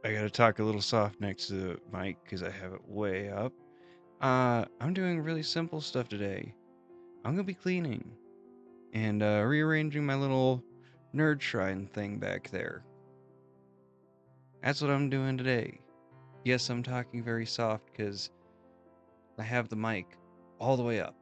I gotta talk a little soft next to the mic because I have it way up. I'm doing really simple stuff today. I'm gonna be cleaning and rearranging my little nerd shrine thing back there. That's what I'm doing today. Yes, I'm talking very soft because I have the mic all the way up.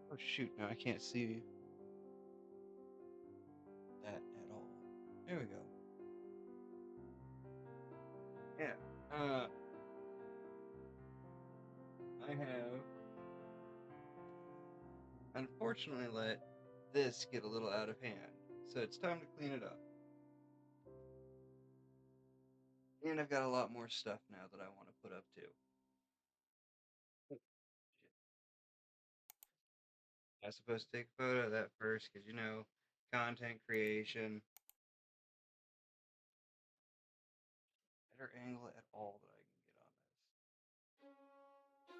Oh shoot, no, I can't see that at all. There we go. Yeah. I have unfortunately let this get a little out of hand, so it's time to clean it up. And I've got a lot more stuff now that I want to put up too. Oh, shit. I was supposed to take a photo of that first because, content creation. Better angle at all that I can get on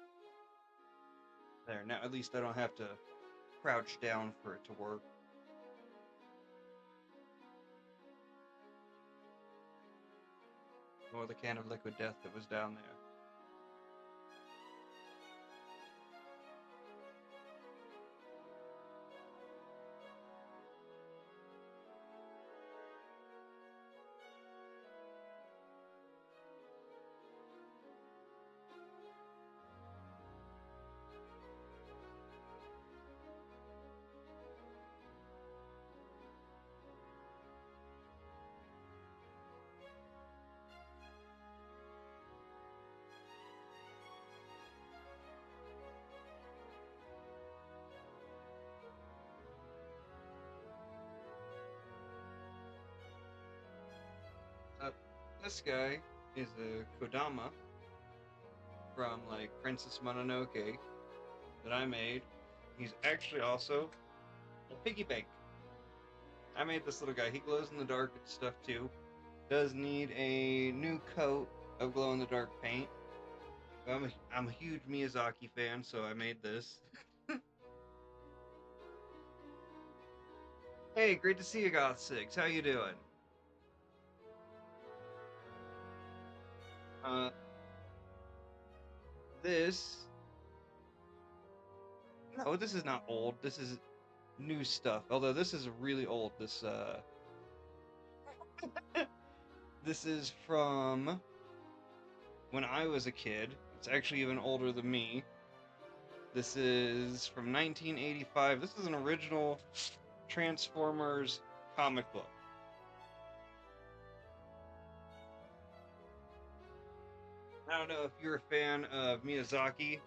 this. There, now at least I don't have to crouch down for it to work. Or the can of liquid death that was down there. Uh, this guy is a Kodama from like Princess Mononoke that I made. He's actually also a piggy bank. I made this little guy. He glows in the dark and stuff too. Does need a new coat of glow in the dark paint. I'm a huge Miyazaki fan, so I made this. Hey, great to see you, Goth Six. How you doing? Uh, this no, this is not old. This is new stuff. Although this is really old. This is from when I was a kid. It's actually even older than me. This is from 1985. This is an original Transformers comic book. I don't know if you're a fan of Miyazaki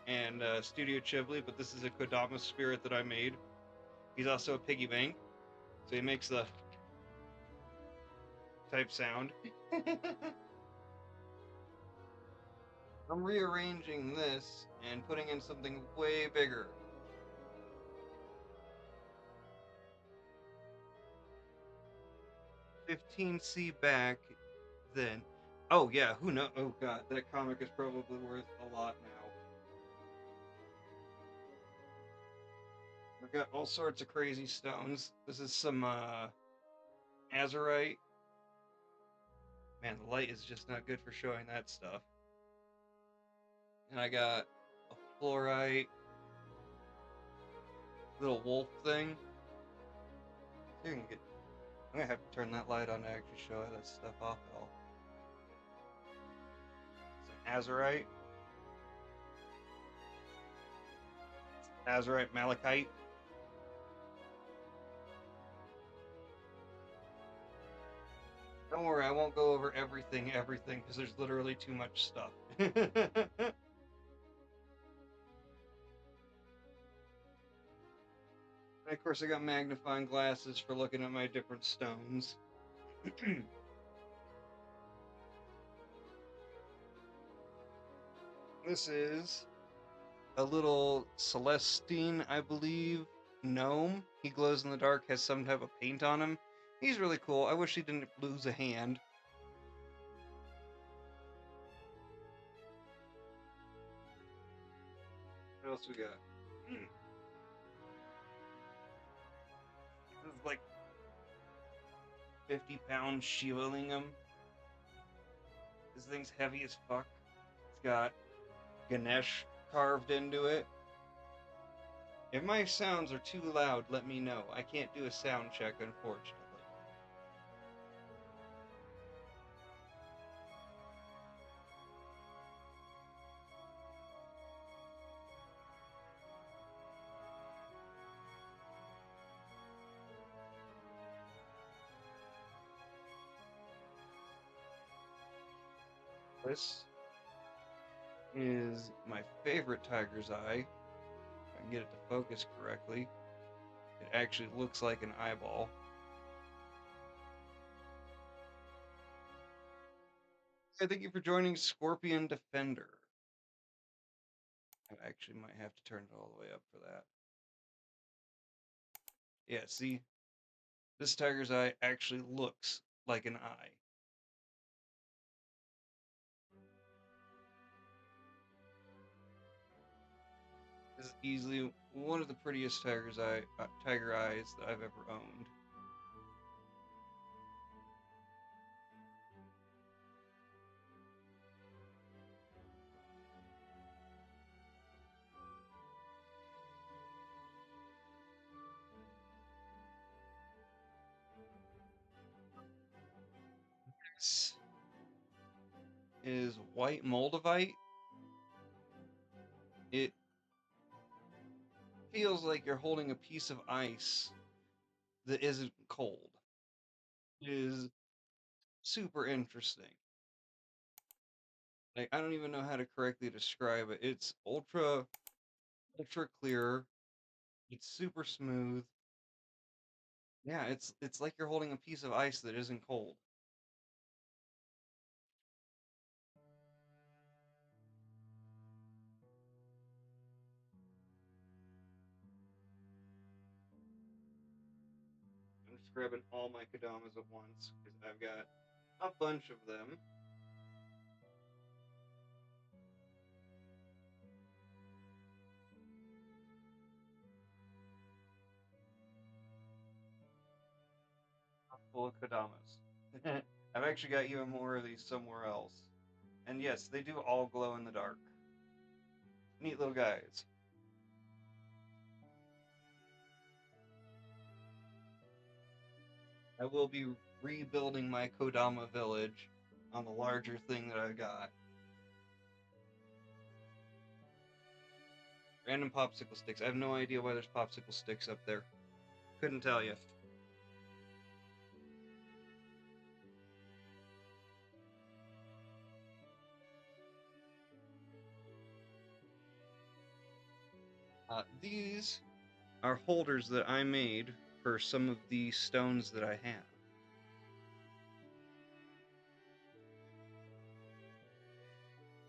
and Studio Ghibli, but this is a Kodama spirit that I made. He's also a piggy bank, so he makes the type sound. I'm rearranging this and putting in something way bigger. 15C back, then. Oh yeah, who knows? Oh god, that comic is probably worth a lot now. I've got all sorts of crazy stones. This is some azurite. Man, the light is just not good for showing that stuff. And I got a fluorite little wolf thing. So you can get. I'm gonna have to turn that light on to actually show that stuff off at all. Some azurite malachite. Don't worry, I won't go over everything, because there's literally too much stuff. And of course, I got magnifying glasses for looking at my different stones. This is a little Celestine, I believe, gnome. He glows in the dark, has some type of paint on him. He's really cool. I wish he didn't lose a hand. What else we got? This is like 50-pound Shivlingam. This thing's heavy as fuck. It's got Ganesh carved into it. If my sounds are too loud, let me know. I can't do a sound check, unfortunately. This is my favorite tiger's eye. If I can get it to focus correctly. It actually looks like an eyeball. Hey, thank you for joining Scorpion Defender. I actually might have to turn it all the way up for that. Yeah, see? This tiger's eye actually looks like an eye. This is easily one of the prettiest tiger eyes that I've ever owned. This is white moldavite. It feels like you're holding a piece of ice that isn't cold. It is super interesting. Like, I don't even know how to correctly describe it. It's ultra clear. It's super smooth. Yeah, it's like you're holding a piece of ice that isn't cold. I'm just grabbing all my Kadamas at once because I've got a bunch of them. Full of Kadamas. I've actually got even more of these somewhere else. And yes, they do all glow in the dark. Neat little guys. I will be rebuilding my Kodama village on the larger thing that I've got. Random popsicle sticks. I have no idea why there's popsicle sticks up there. Couldn't tell you. These are holders that I made for some of the stones that I have.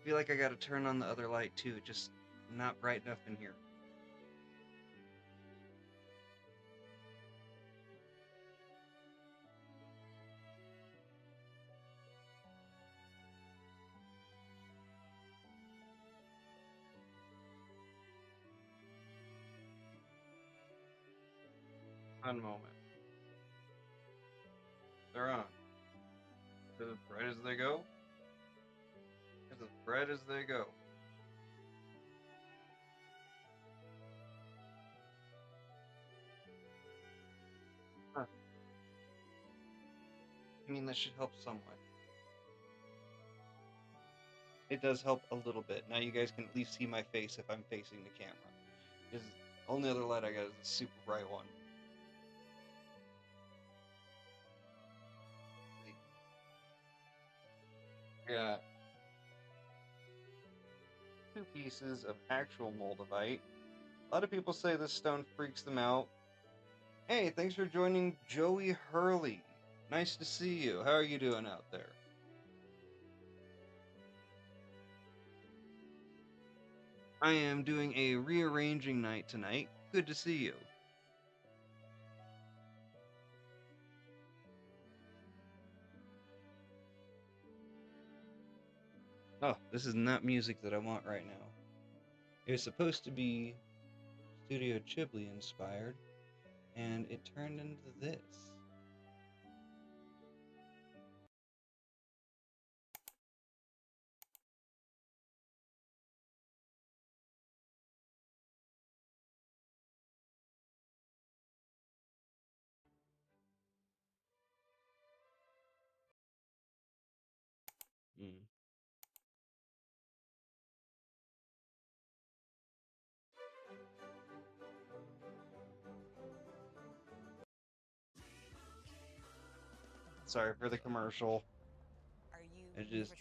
I feel like I gotta turn on the other light too, just not bright enough in here. One moment. They're on. They're as bright as they go. As bright as they go. Huh. I mean, that should help somewhat. It does help a little bit. Now you guys can at least see my face if I'm facing the camera. Because the only other light I got is a super bright one. Yeah. Two pieces of actual moldavite. A lot of people say this stone freaks them out. Hey, thanks for joining Joey Hurley. Nice to see you. How are you doing out there? I am doing a rearranging night tonight. Good to see you. Oh, this is not music that I want right now. It was supposed to be Studio Ghibli inspired, and it turned into this. Mm. Sorry for the commercial. I just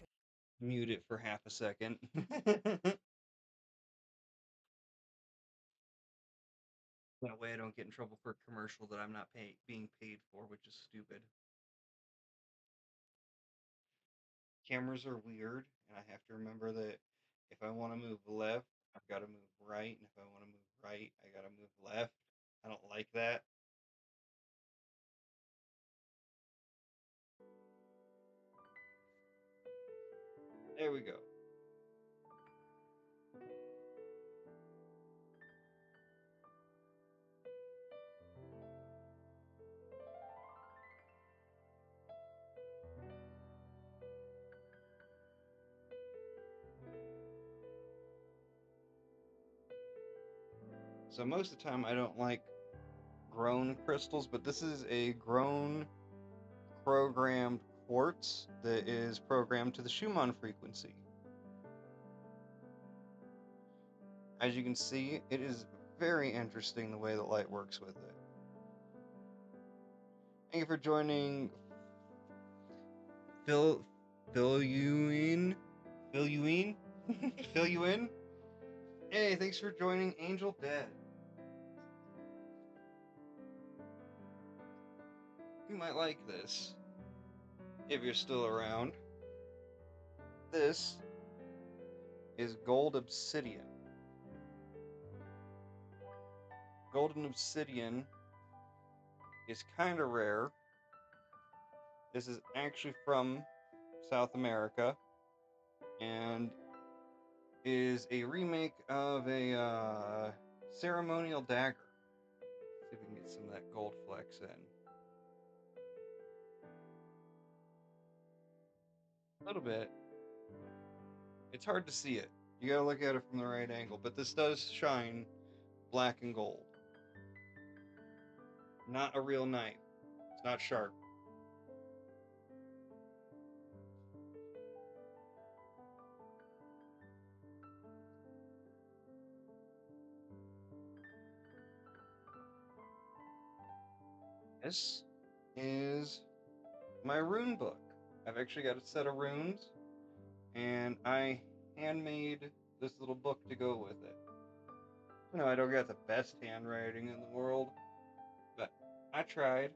mute it for half a second. That way I don't get in trouble for a commercial that I'm not being paid for, which is stupid. Cameras are weird, and I have to remember that if I want to move left, I've got to move right, and if I want to move right, I got to move left. I don't like that. There we go. So most of the time I don't like grown crystals, but this is a grown programmed quartz that is programmed to the Schumann frequency. As you can see, it is very interesting the way the light works with it. Thank you for joining. Fill you in? Fill you in? Fill you in? Hey, thanks for joining Angel Dead. You might like this if you're still around. This is gold obsidian. Golden obsidian is kind of rare. This is actually from South America and is a remake of a ceremonial dagger. See if we can get some of that gold flex in. A little bit. It's hard to see it. You gotta look at it from the right angle, but this does shine black and gold. Not a real knife. It's not sharp. This is my rune book. I've actually got a set of runes, and I handmade this little book to go with it. You know, I don't got the best handwriting in the world, but I tried.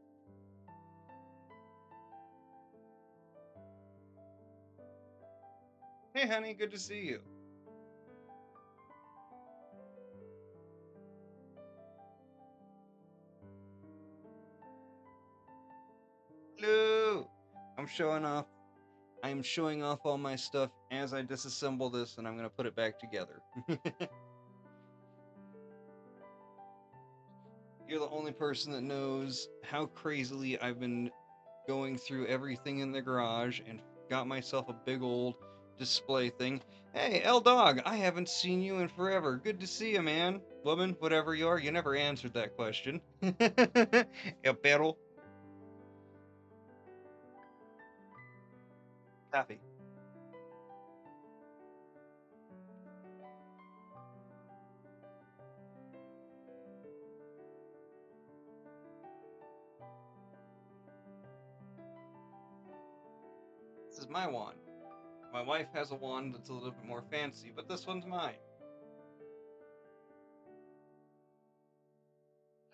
Hey, honey, good to see you. Hello. I'm showing off. I'm showing off all my stuff as I disassemble this, and I'm gonna put it back together. You're the only person that knows how crazily I've been going through everything in the garage and got myself a big old display thing. Hey, L Dog, I haven't seen you in forever. Good to see you, man. Woman, whatever you are, you never answered that question. El perro. Coffee. This is my wand. My wife has a wand that's a little bit more fancy, but this one's mine.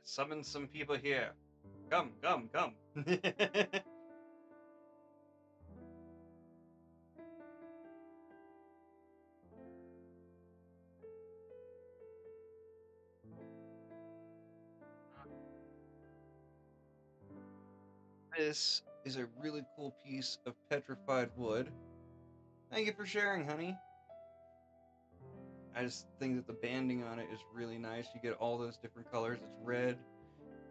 Summon some people here. Come, come, come. This is a really cool piece of petrified wood. Thank you for sharing, honey. I just think that the banding on it is really nice. You get all those different colors. It's red,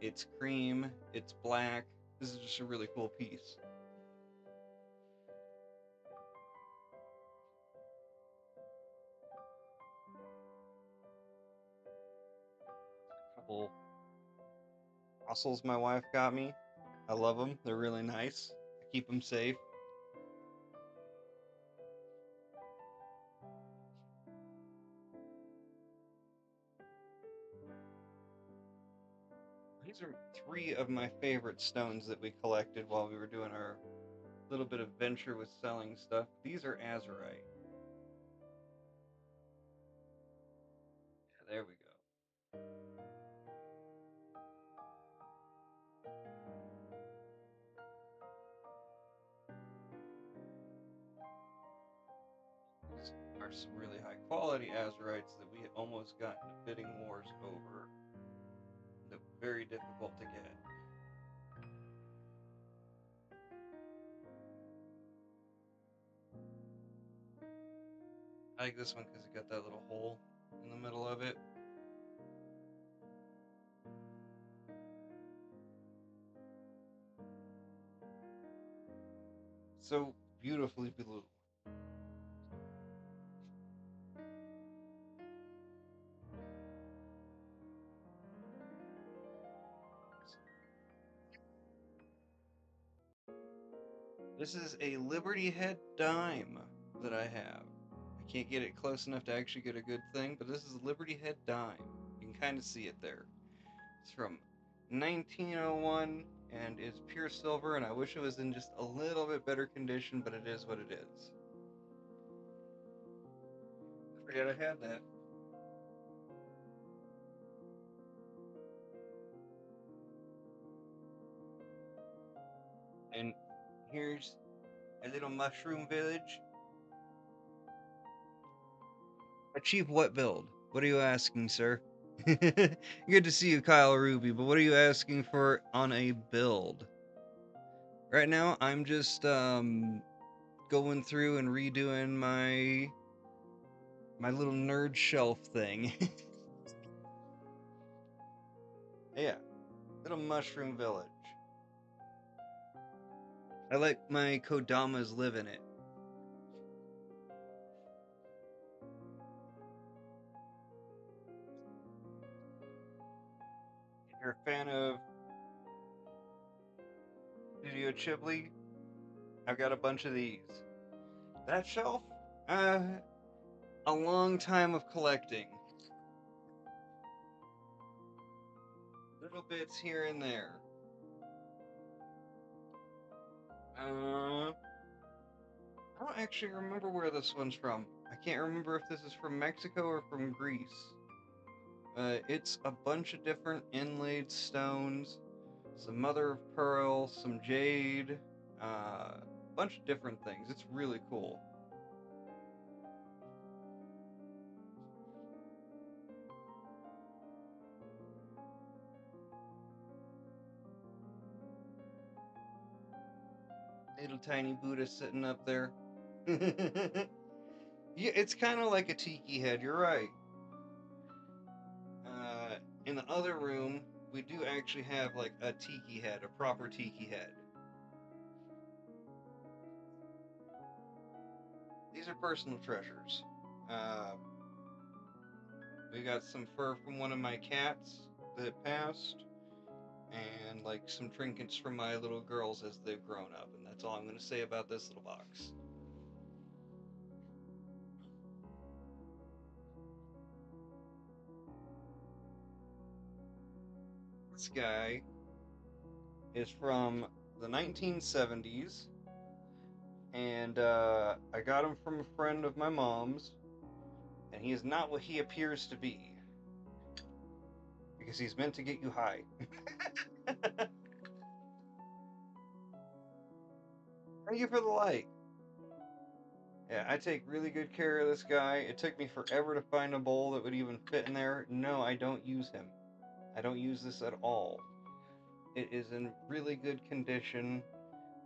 it's cream, it's black. This is just a really cool piece. A couple fossils my wife got me. I love them. They're really nice. I keep them safe. These are three of my favorite stones that we collected while we were doing our little bit of venture with selling stuff. These are azurite. Yeah, there we go. These are some really high quality azurites that we almost got into bidding wars over. They're very difficult to get. I like this one because it got that little hole in the middle of it. So beautifully blue. This is a Liberty Head dime that I have. I can't get it close enough to actually get a good thing, but this is a Liberty Head dime. You can kind of see it there. It's from 1901 and it's pure silver, and I wish it was in just a little bit better condition, but it is what it is. I forgot I had that. And here's a little mushroom village. Achieve what build? What are you asking, sir? Good to see you, Kyle Ruby, but what are you asking for on a build? Right now, I'm just going through and redoing my little nerd shelf thing. Yeah, little mushroom village. I let my kodamas live in it. If you're a fan of Studio Ghibli, I've got a bunch of these. That shelf, uh, a long time of collecting. Little bits here and there. I don't actually remember where this one's from. I can't remember if this is from Mexico or from Greece. It's a bunch of different inlaid stones, some mother of pearl, some jade, a bunch of different things. It's really cool. Little tiny Buddha sitting up there. Yeah, it's kind of like a tiki head. You're right. In the other room, we do actually have like a tiki head, a proper tiki head. These are personal treasures. Uh, we got some fur from one of my cats that passed, and like some trinkets from my little girls as they've grown up, and that's all I'm going to say about this little box. This guy is from the 1970s, and I got him from a friend of my mom's, and he is not what he appears to be because he's meant to get you high. Thank you for the light. Yeah, I take really good care of this guy. It took me forever to find a bowl that would even fit in there. No, I don't use him. I don't use this at all. It is in really good condition.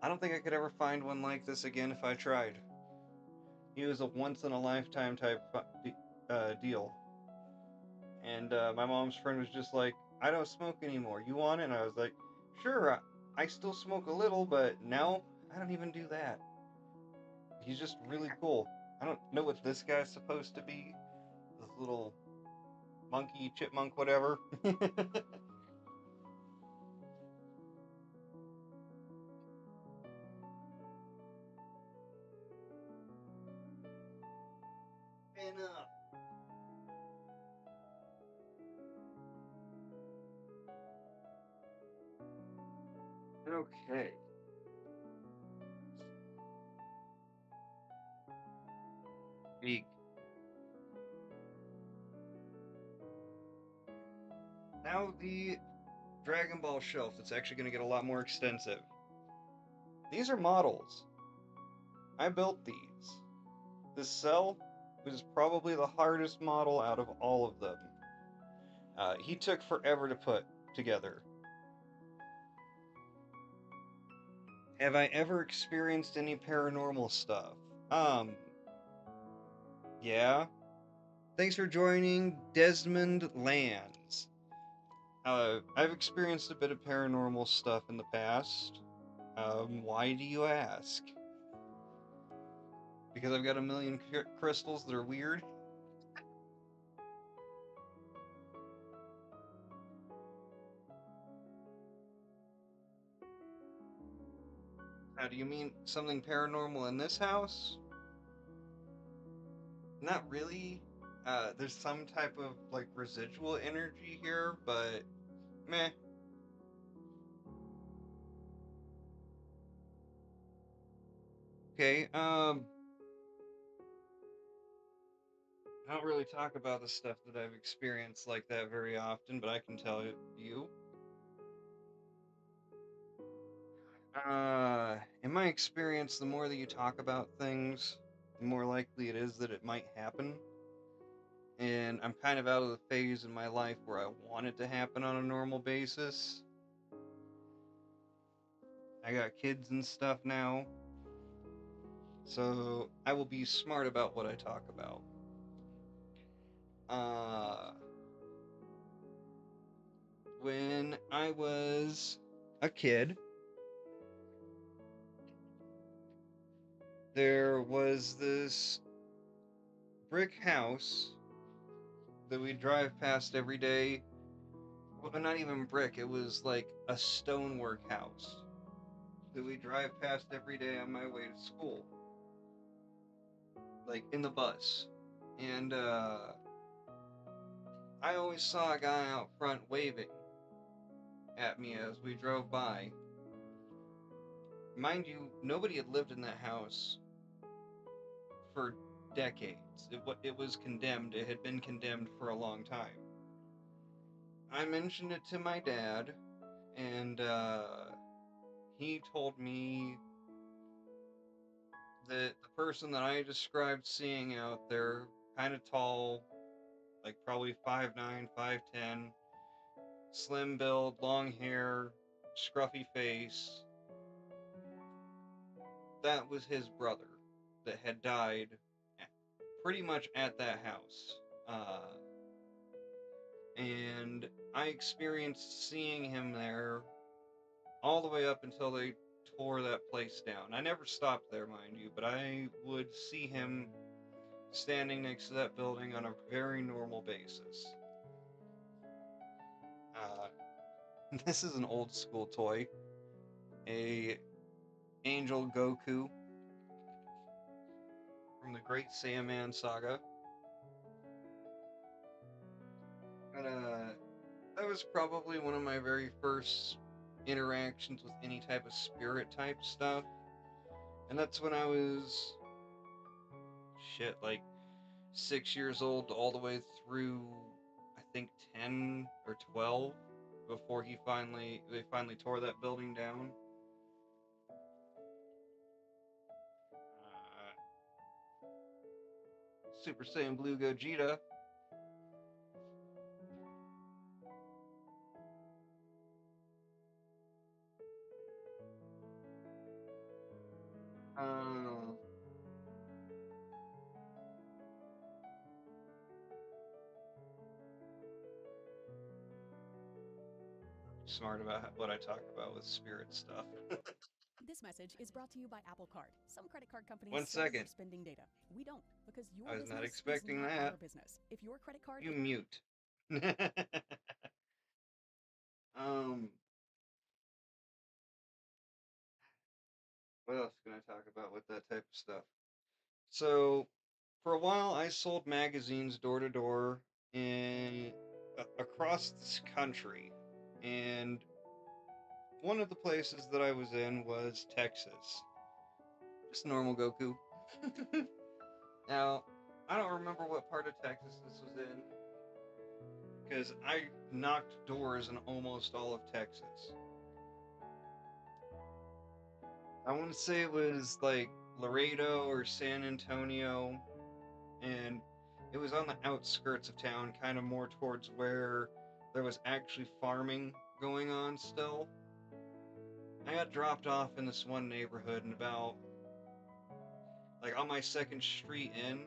I don't think I could ever find one like this again if I tried. He was a once in a lifetime type deal. And my mom's friend was just like, I don't smoke anymore. You want it? And I was like, sure, I still smoke a little, but now I don't even do that. He's just really cool. I don't know what this guy's supposed to be. This little monkey, chipmunk, whatever. Man up. Okay. Big. Now the Dragon Ball shelf that's actually going to get a lot more extensive. These are models. I built these. This cell was probably the hardest model out of all of them. He took forever to put together. Have I ever experienced any paranormal stuff? Um, yeah. Thanks for joining Desmond Lands. I've experienced a bit of paranormal stuff in the past. Why do you ask? Because I've got a million crystals that are weird? Do you mean something paranormal in this house? Not really. There's some type of like residual energy here, but meh. Okay. I don't really talk about the stuff that I've experienced like that very often, but I can tell you. In my experience, the more that you talk about things, the more likely it is that it might happen. And I'm kind of out of the phase in my life where I want it to happen on a normal basis. I got kids and stuff now, so I will be smart about what I talk about. Uh, when I was a kid, there was this brick house that we drive past every day. Well, not even brick, it was like a stonework house that we drive past every day on my way to school, like in the bus. And I always saw a guy out front waving at me as we drove by. Mind you, nobody had lived in that house for decades. It was condemned. It had been condemned for a long time. I mentioned it to my dad, and he told me that the person that I described seeing out there, kind of tall, like probably 5'9", 5'10", slim build, long hair, scruffy face, that was his brother that had died pretty much at that house. And I experienced seeing him there all the way up until they tore that place down. I never stopped there, mind you, but I would see him standing next to that building on a very normal basis. Uh, this is an old school toy, a Angel Goku from the Great Saiyaman Saga. And, that was probably one of my very first interactions with any type of spirit type stuff. And that's when I was, like 6 years old all the way through, I think 10 or 12 before they finally tore that building down. Super Saiyan Blue Gogeta. Uh, Smart about what I talk about with spirit stuff. This message is brought to you by Apple Card. Some credit card companies One sell your second. spending data. We don't, because I your was not business is expecting not that. our business. If your credit card You is mute. um, what else can I talk about with that type of stuff? So, for a while, I sold magazines door to door in across this country, and one of the places that I was in was Texas. Just normal Goku. Now, I don't remember what part of Texas this was in because I knocked doors in almost all of Texas. I want to say it was like Laredo or San Antonio, and it was on the outskirts of town, kind of more towards where there was actually farming going on still. I got dropped off in this one neighborhood, and about like on my second street in,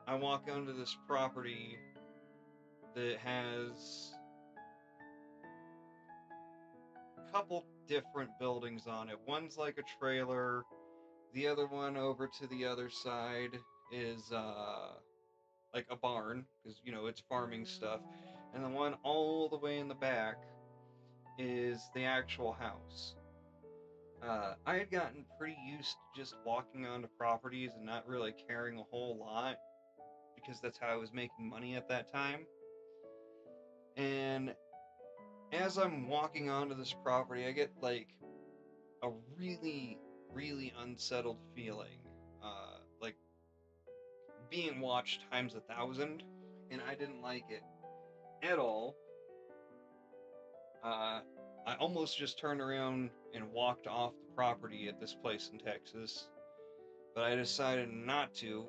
I walk onto this property that has a couple different buildings on it. One's like a trailer, the other one over to the other side is like a barn because it's farming stuff, and the one all the way in the back is the actual house. I had gotten pretty used to just walking onto properties and not really caring a whole lot because that's how I was making money at that time. And as I'm walking onto this property, I get like a really, really unsettled feeling, like being watched times 1,000, and I didn't like it at all. Uh, I almost just turned around and walked off the property at this place in Texas, but I decided not to.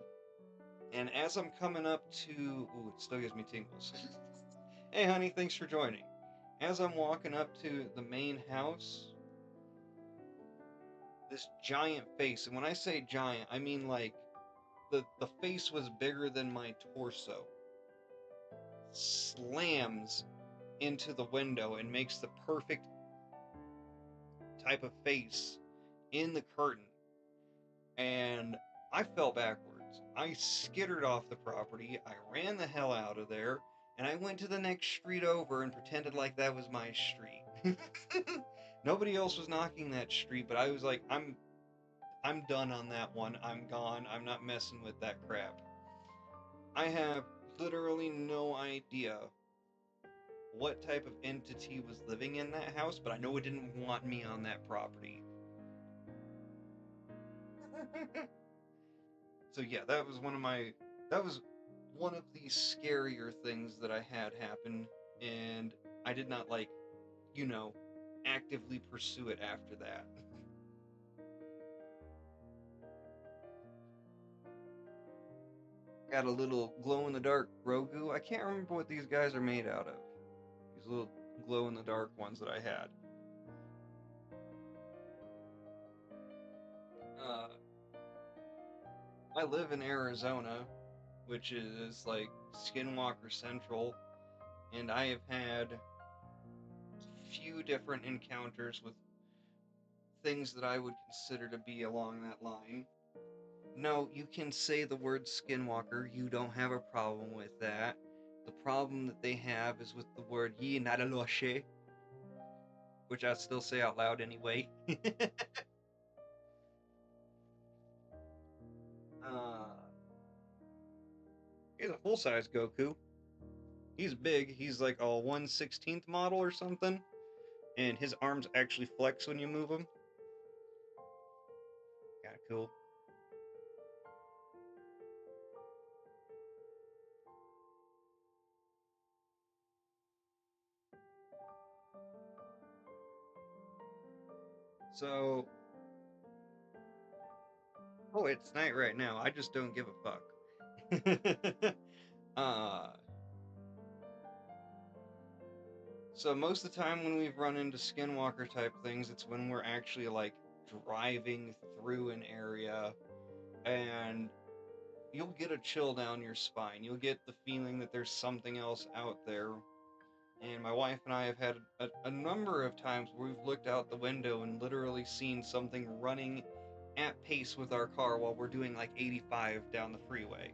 And as I'm coming up to, ooh, it still gives me tingles. Hey, honey, thanks for joining. As I'm walking up to the main house, this giant face, and when I say giant, I mean like the face was bigger than my torso, slams into the window and makes the perfect type of face in the curtain. And I fell backwards. I skittered off the property. I ran the hell out of there, and I went to the next street over and pretended like that was my street. Nobody else was knocking that street, but I was like, I'm done on that one. I'm gone. I'm not messing with that crap. I have literally no idea what type of entity was living in that house, but I know it didn't want me on that property. So yeah, that was one of the scarier things that I had happen, and I did not like, you know, actively pursue it after that. Got a little glow in the dark Grogu. I can't remember what these guys are made out of. These little glow in the dark ones that I had. Uh, I live in Arizona, which is like Skinwalker Central, and I have had few different encounters with things that I would consider to be along that line. No, you can say the word skinwalker. You don't have a problem with that. The problem that they have is with the word ye nadaloshe, which I still say out loud anyway. uh, he's a full size Goku. He's big. He's like a 1/16th model or something, and his arms actually flex when you move them. Kind of cool. So, oh, it's night right now. I just don't give a fuck. uh, so most of the time when we've run into skinwalker type things, it's when we're actually like driving through an area, and you'll get a chill down your spine. You'll get the feeling that there's something else out there. And my wife and I have had a number of times where we've looked out the window and literally seen something running at pace with our car while we're doing like 85 down the freeway.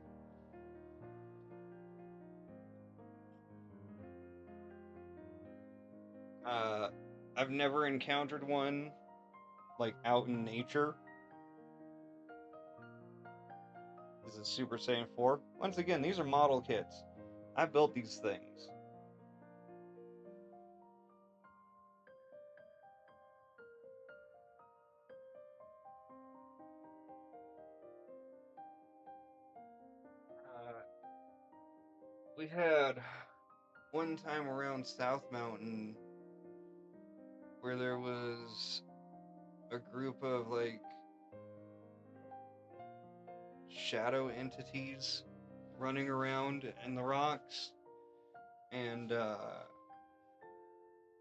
Uh, I've never encountered one like out in nature. This is Super Saiyan 4. Once again, these are model kits. I built these things. Uh, we had one time around South Mountain where there was a group of like shadow entities running around in the rocks, and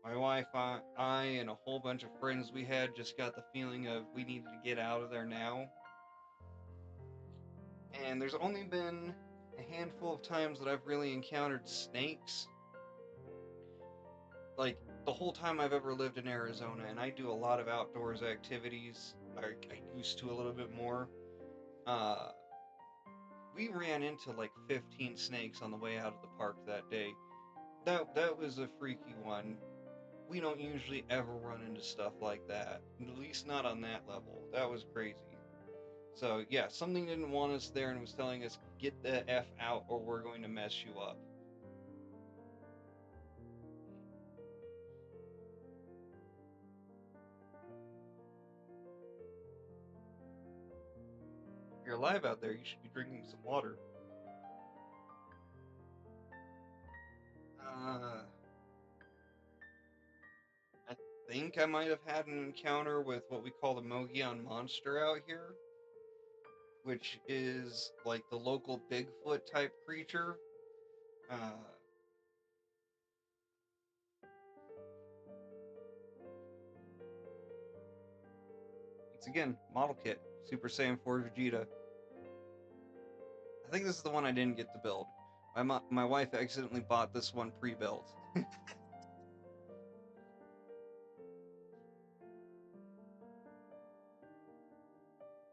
my wife, I, and a whole bunch of friends we had just got the feeling of we needed to get out of there now. And there's only been a handful of times that I've really encountered snakes. Like, the whole time I've ever lived in Arizona, and I do a lot of outdoors activities. I used to a little bit more. Uh, we ran into like 15 snakes on the way out of the park that day. That was a freaky one. We don't usually ever run into stuff like that. At least not on that level. That was crazy. So yeah, something didn't want us there and was telling us, get the F out or we're going to mess you up. If you're alive out there, you should be drinking some water. Uh, I think I might have had an encounter with what we call the Mogollon Monster out here, which is like the local Bigfoot type creature. Uh, it's again, model kit, Super Saiyan 4 Vegeta. I think this is the one I didn't get to build. My wife accidentally bought this one pre-built.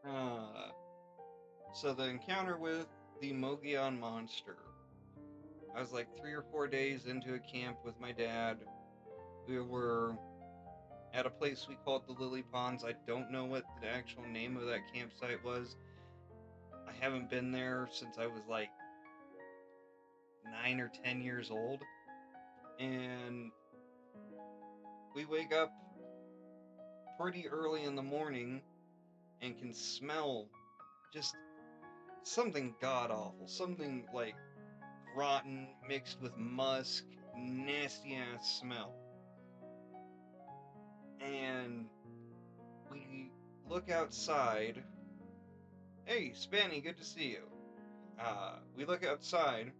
uh, so the encounter with the Mogollon Monster. I was like 3 or 4 days into a camp with my dad. We were at a place we called the Lily Ponds. I don't know what the actual name of that campsite was. I haven't been there since I was like 9 or 10 years old. And we wake up pretty early in the morning and can smell just something god awful. Something like rotten mixed with musk, nasty ass smell. And we look outside. Hey, Spanny, good to see you. We look outside,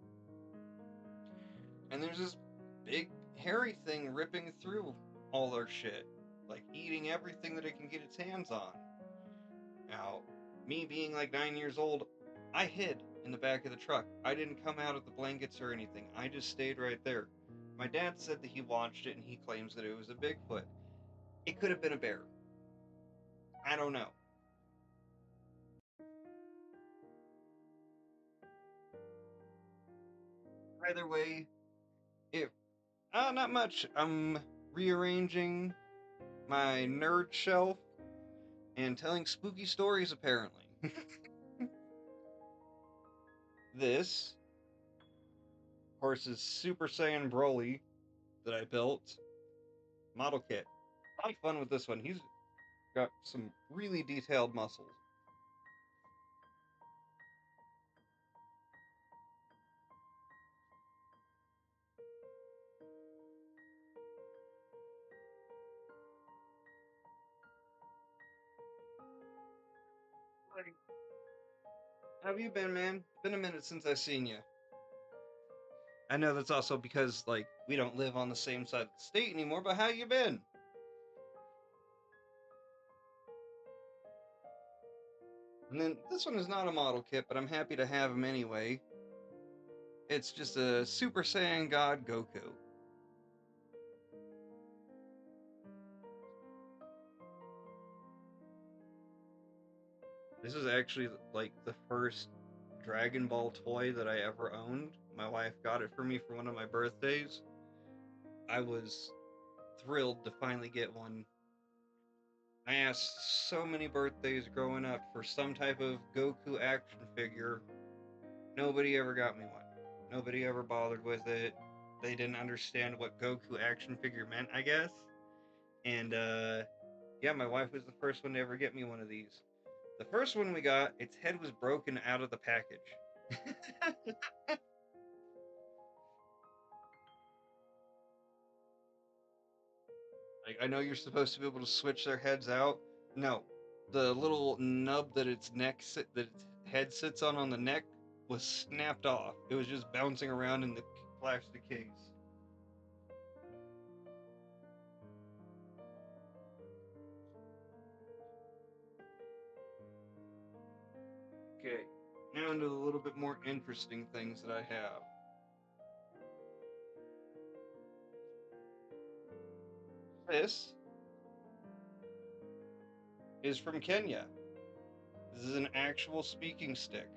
and there's this big hairy thing ripping through all our shit, like eating everything that it can get its hands on. Now, me being like 9 years old, I hid in the back of the truck. I didn't come out of the blankets or anything. I just stayed right there. My dad said that he watched it and he claims that it was a Bigfoot. It could have been a bear. I don't know. Either way, it not much. I'm rearranging my nerd shelf and telling spooky stories apparently. This horse's Super Saiyan Broly that I built model kit. A lot of fun with this one. He's got some really detailed muscles. Like, how have you been, man? Been a minute since I've seen you. I know that's also because like we don't live on the same side of the state anymore, but how you been? And then this one is not a model kit, but I'm happy to have him anyway. It's just a Super Saiyan God Goku. This is actually like the first Dragon Ball toy that I ever owned. My wife got it for me for one of my birthdays. I was thrilled to finally get one. I asked so many birthdays growing up for some type of Goku action figure. Nobody ever got me one. Nobody ever bothered with it. They didn't understand what Goku action figure meant, I guess. And yeah, my wife was the first one to ever get me one of these. The first one we got, its head was broken out of the package. Like, I know you're supposed to be able to switch their heads out. No, the little nub that that its head sits on the neck was snapped off. It was just bouncing around in the plastic case. Okay, now into the little bit more interesting things that I have. This is from Kenya. This is an actual speaking stick.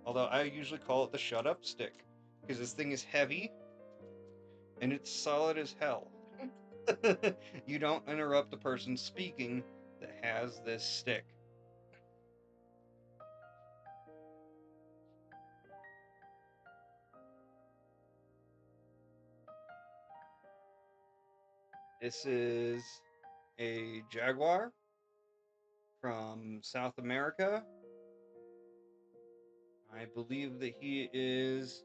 Although I usually call it the shut up stick because this thing is heavy and it's solid as hell. You don't interrupt the person speaking that has this stick. This is a jaguar from South America. I believe that he is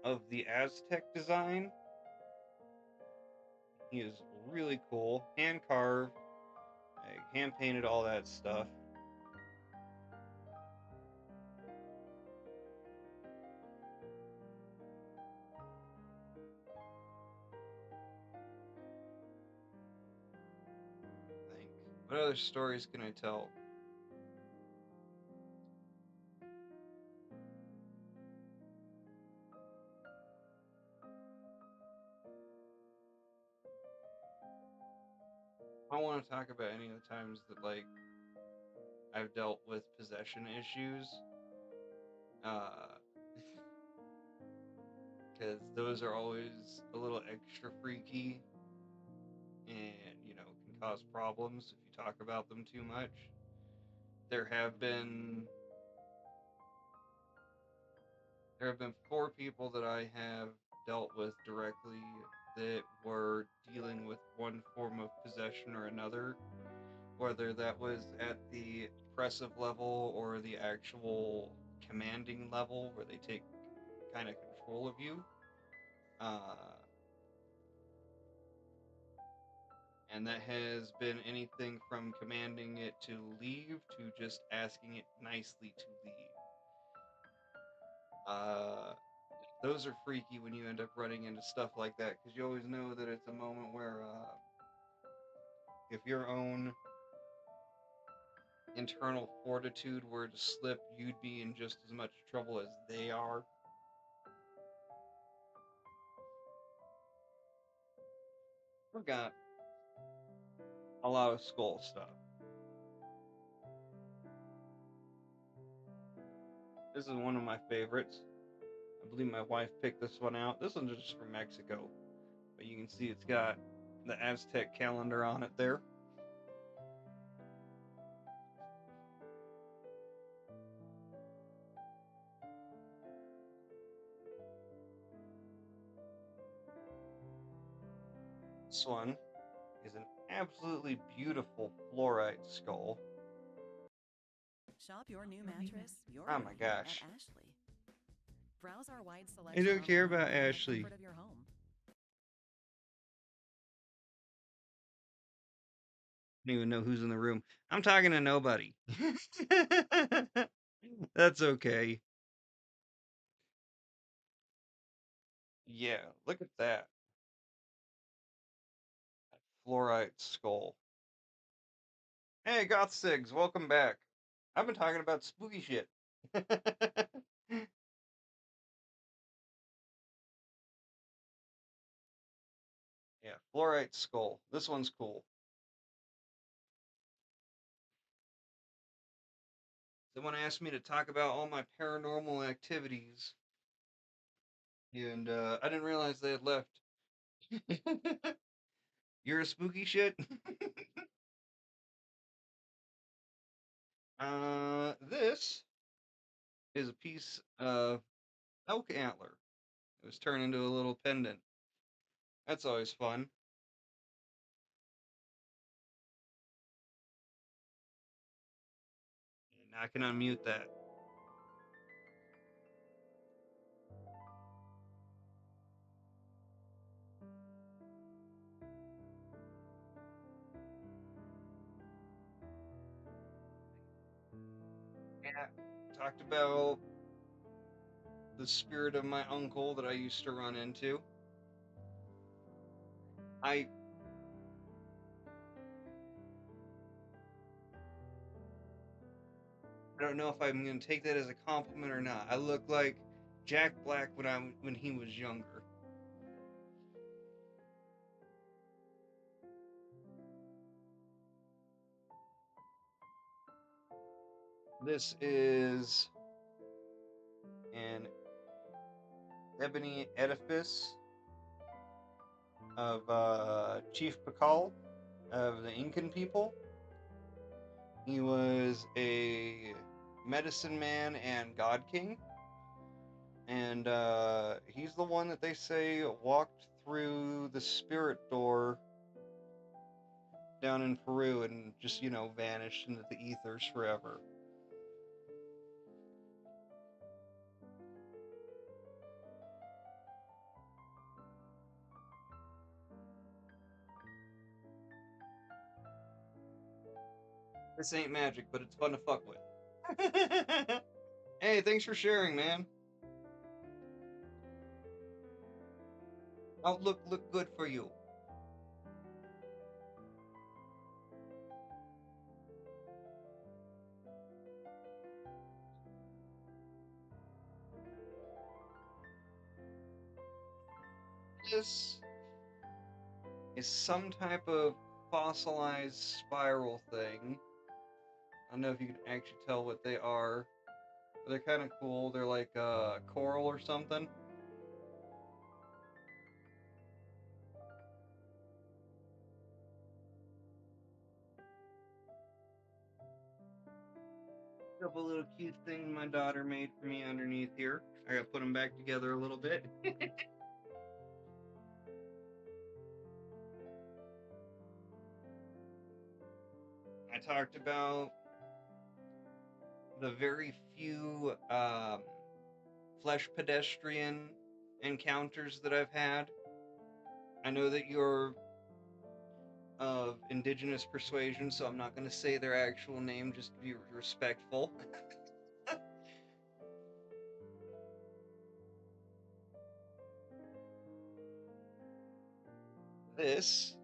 of the Aztec design. He is really cool, hand carved, like, hand painted, all that stuff. I think. What other stories can I tell? I want to talk about any of the times that like I've dealt with possession issues. Uh, because those are always a little extra freaky and, can cause problems if you talk about them too much. There have been there have been four people that I have dealt with directly that were dealing with one form of possession or another, whether that was at the oppressive level or the actual commanding level where they take kind of control of you. Uh, and that has been anything from commanding it to leave to just asking it nicely to leave. Uh, those are freaky when you end up running into stuff like that because you always know that it's a moment where if your own internal fortitude were to slip, you'd be in just as much trouble as they are. We've got a lot of skull stuff. This is one of my favorites. I believe my wife picked this one out. This one's just from Mexico, but you can see it's got the Aztec calendar on it there. This one is an absolutely beautiful fluorite skull. Shop your new mattress your Oh way my at gosh. Ashley. Browse our wide I selection don't care online about from the Ashley. comfort of your home. I don't even know who's in the room. I'm talking to nobody. That's okay. Yeah, look at that. Fluorite skull. Hey, Goth Sigs, welcome back. I've been talking about spooky shit. Yeah, fluorite skull. This one's cool. Someone asked me to talk about all my paranormal activities, and I didn't realize they had left. You're a spooky shit? This is a piece of elk antler. It was turned into a little pendant. That's always fun. And I can unmute that. Yeah. Talked about the spirit of my uncle that I used to run into. I don't know if I'm gonna take that as a compliment or not. I look like Jack Black when he was younger. This is an ebony edifice of Chief Pakal of the Incan people. He was a medicine man and god king, and he's the one that they say walked through the spirit door down in Peru and just, vanished into the ethers forever. This ain't magic, but it's fun to fuck with. Hey, thanks for sharing, man. Outlook look good for you. This is some type of fossilized spiral thing. I don't know if you can actually tell what they are. But they're kind of cool. They're like coral or something. A couple little cute things my daughter made for me underneath here. I gotta put them back together a little bit. I talked about the very few flesh pedestrian encounters that I've had. I know that you're of indigenous persuasion, so I'm not going to say their actual name just to be respectful. This,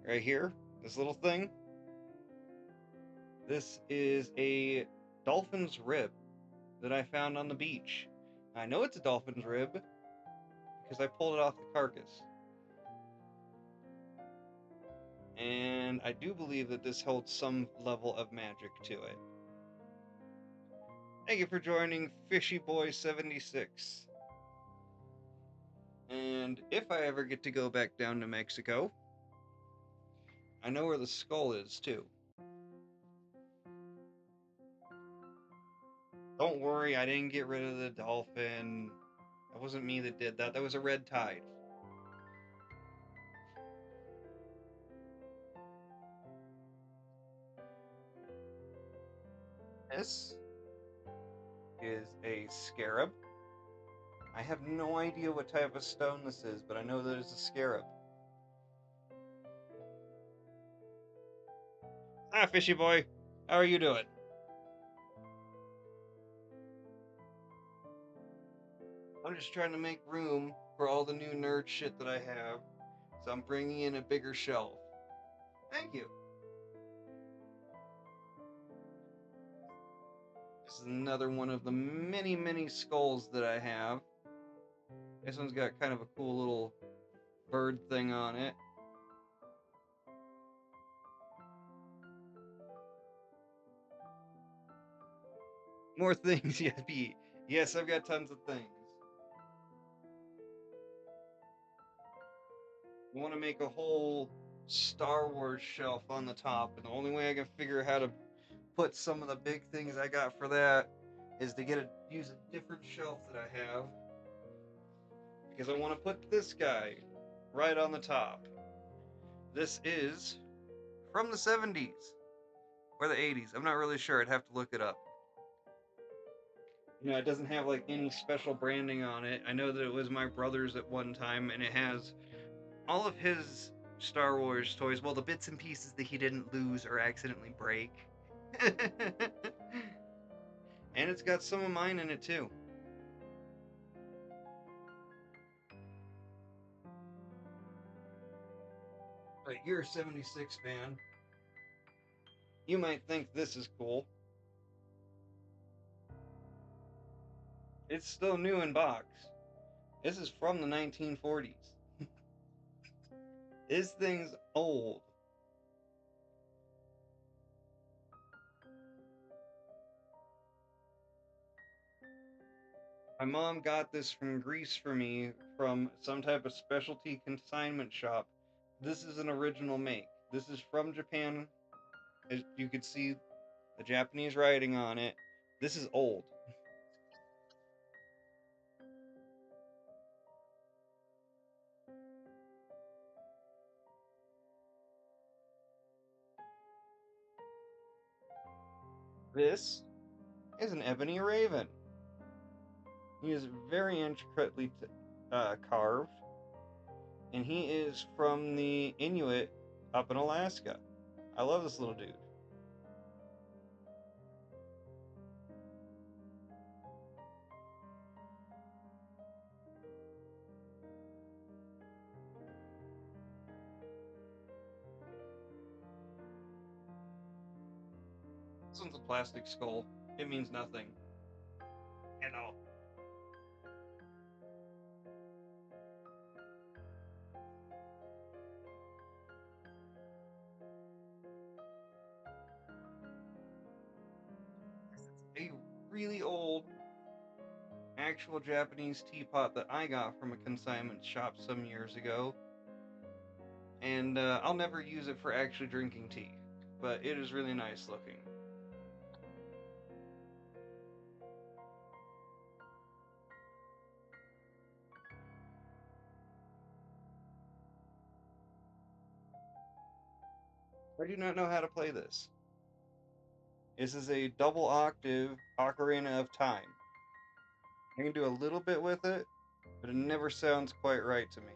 right here, this little thing, this is a dolphin's rib that I found on the beach. I know it's a dolphin's rib because I pulled it off the carcass. And I do believe that this holds some level of magic to it. Thank you for joining Fishy Boy 76. And if I ever get to go back down to Mexico, I know where the skull is too. Don't worry, I didn't get rid of the dolphin. That wasn't me that did that. That was a red tide. This is a scarab. I have no idea what type of stone this is, but I know that it's a scarab. Ah, Fishy Boy, how are you doing? I'm just trying to make room for all the new nerd shit that I have, so I'm bringing in a bigger shelf. Thank you. This is another one of the many, many skulls that I have. This one's got kind of a cool little bird thing on it. More things, yeah, Pete. Yes, I've got tons of things. I want to make a whole Star Wars shelf on the top, and the only way I can figure out how to put some of the big things I got for that is to use a different shelf that I have, because I want to put this guy right on the top. This is from the 70s or the 80s. I'm not really sure. I'd have to look it up. It doesn't have like any special branding on it. I know that it was my brother's at one time, and it has all of his Star Wars toys. Well, the bits and pieces that he didn't lose or accidentally break. And it's got some of mine in it too. But you're a 76 fan. You might think this is cool. It's still new in box. This is from the 1940s. This thing's old. My mom got this from Greece for me from some type of specialty consignment shop. This is an original make. This is from Japan. As you could see the Japanese writing on it. This is old. This is an ebony raven. He is very intricately carved, and he is from the Inuit up in Alaska. I love this little dude. This one's a plastic skull. It means nothing. You know. A really old actual Japanese teapot that I got from a consignment shop some years ago. And I'll never use it for actually drinking tea, but it is really nice looking. I do not know how to play this. This is a double octave Ocarina of Time. I can do a little bit with it, but it never sounds quite right to me.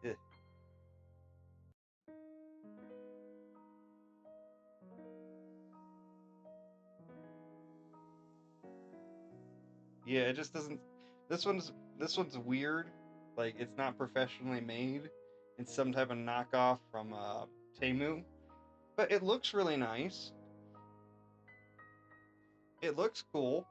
Ugh. Yeah, it just doesn't. This one's weird. Like it's not professionally made. It's some type of knockoff from Temu, but it looks really nice. It looks cool.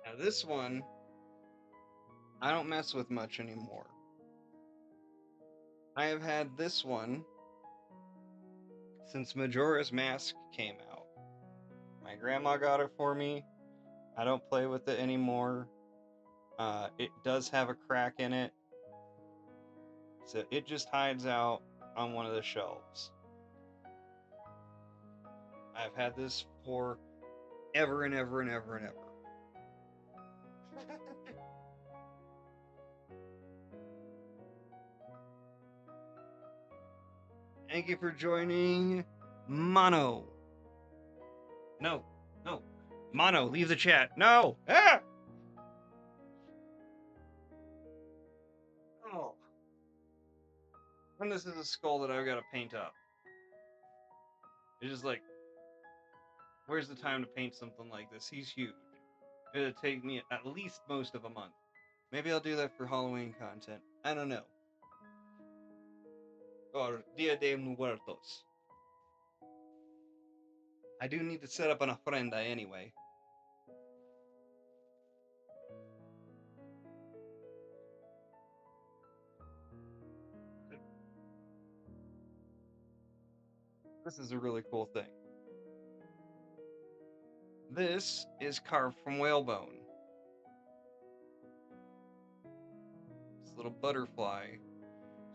Now this one, I don't mess with much anymore. I have had this one since Majora's Mask came out. My grandma got it for me. I don't play with it anymore. It does have a crack in it, so it just hides out on one of the shelves. I've had this for ever and ever and ever and ever. Thank you for joining, Mono. No, no. Mono, leave the chat. No! Ah! Oh. And this is a skull that I've got to paint up. It's just like Where's the time to paint something like this? He's huge. It'll take me at least most of a month. Maybe I'll do that for Halloween content. I don't know. Or Dia de Muertos. I do need to set up an ofrenda anyway. This is a really cool thing. This is carved from whalebone. This little butterfly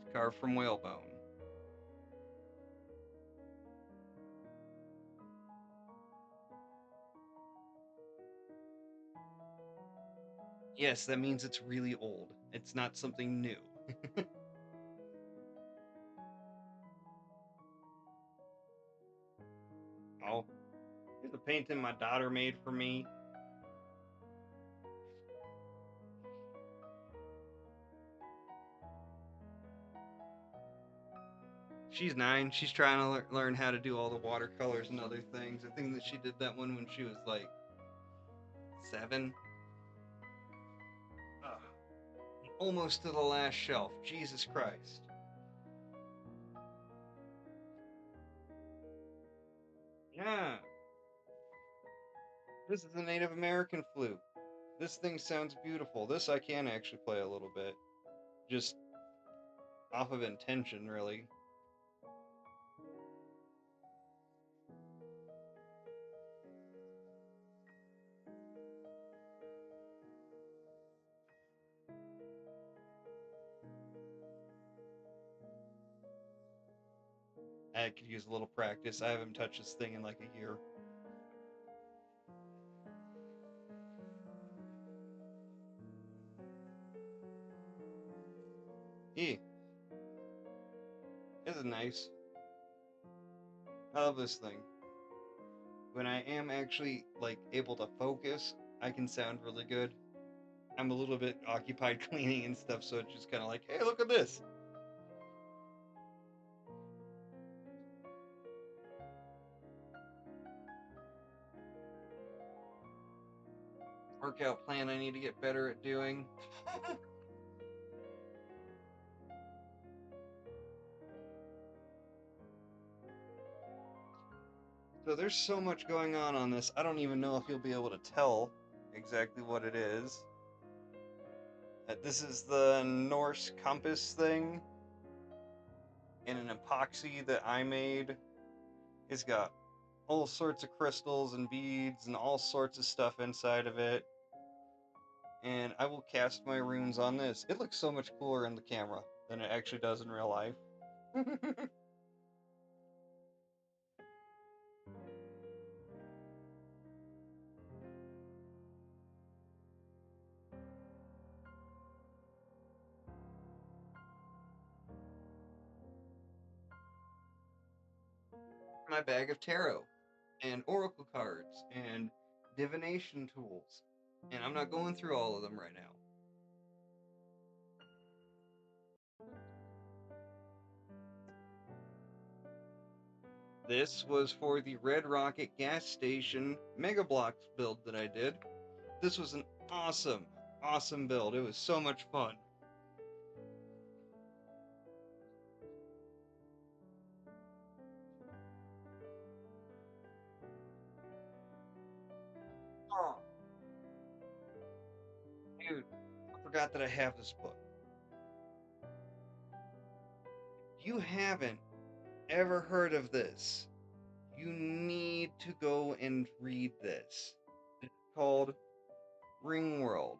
is carved from whalebone. Yes, that means it's really old. It's not something new. Oh, here's a painting my daughter made for me. She's 9. She's trying to learn how to do all the watercolors and other things. I think that she did that one when she was like 7. Ugh. Almost to the last shelf. Jesus Christ. Yeah. This is a Native American flute. This thing sounds beautiful. This I can actually play a little bit. Just off of intention, really. I could use a little practice. I haven't touched this thing in like a year. E, this is nice. I love this thing. When I am actually like able to focus, I can sound really good. I'm a little bit occupied cleaning and stuff, so it's just kind of like, hey, look at this. Workout plan I need to get better at doing. So there's so much going on this. I don't even know if you'll be able to tell exactly what it is. This is the Norse compass thing in an epoxy that I made. It's got all sorts of crystals and beads and all sorts of stuff inside of it. And I will cast my runes on this. It looks so much cooler in the camera than it actually does in real life. My bag of tarot and oracle cards and divination tools. And I'm not going through all of them right now. This was for the Red Rocket gas station Mega Blocks build that I did. This was an awesome, awesome build. It was so much fun. Oh, dude, I forgot that I have this book. If you haven't ever heard of this, you need to go and read this. It's called Ring World.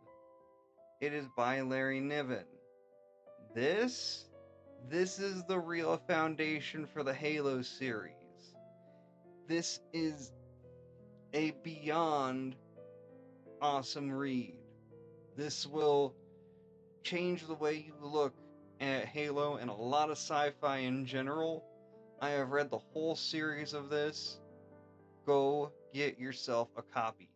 It is by Larry Niven. This this is the real foundation for the Halo series. This is a beyond awesome read. This will change the way you look at Halo and a lot of sci-fi in general. I have read the whole series of this. Go get yourself a copy.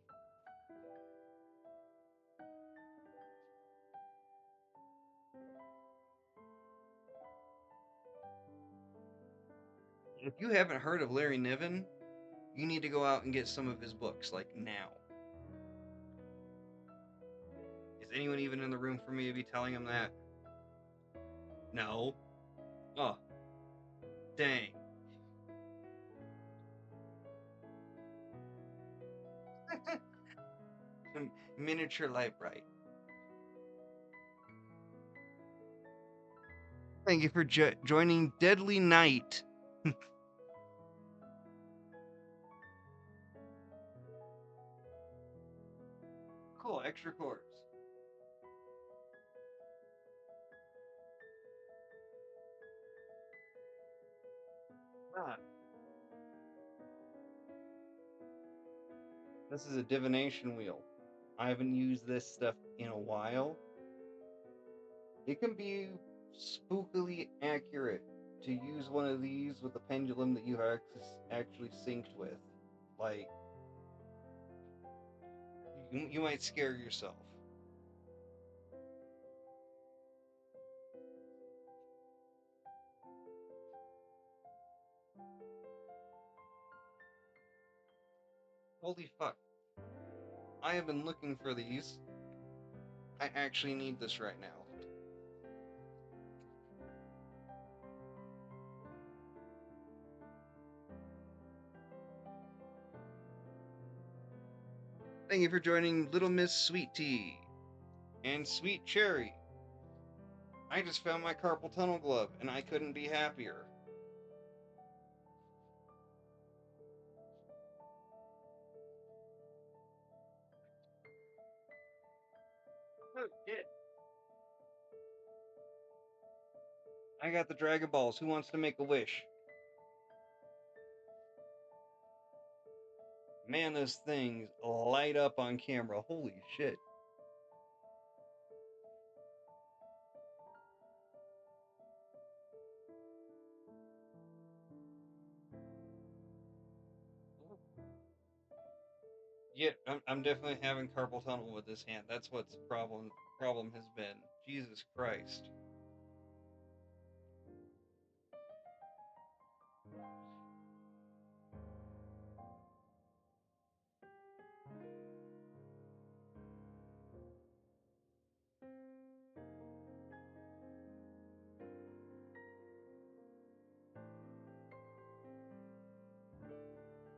If you haven't heard of Larry Niven, You need to go out and get some of his books, like now. Is anyone even in the room for me to be telling him that? No. Oh, dang. Miniature light bright. Thank you for joining Deadly Night. Cool, extra chords. Ah, this is a divination wheel. I haven't used this stuff in a while. It can be spookily accurate to use one of these with a pendulum that you have actually synced with. Like, you might scare yourself. Holy fuck. I have been looking for these. I actually need this right now. Thank you for joining Little Miss Sweet Tea and Sweet Cherry. I just found my carpal tunnel glove and I couldn't be happier. Oh, shit. I got the Dragon Balls. Who wants to make a wish? Man, those things light up on camera. Holy shit. Yeah, I'm definitely having carpal tunnel with this hand. That's what's problem has been. Jesus Christ.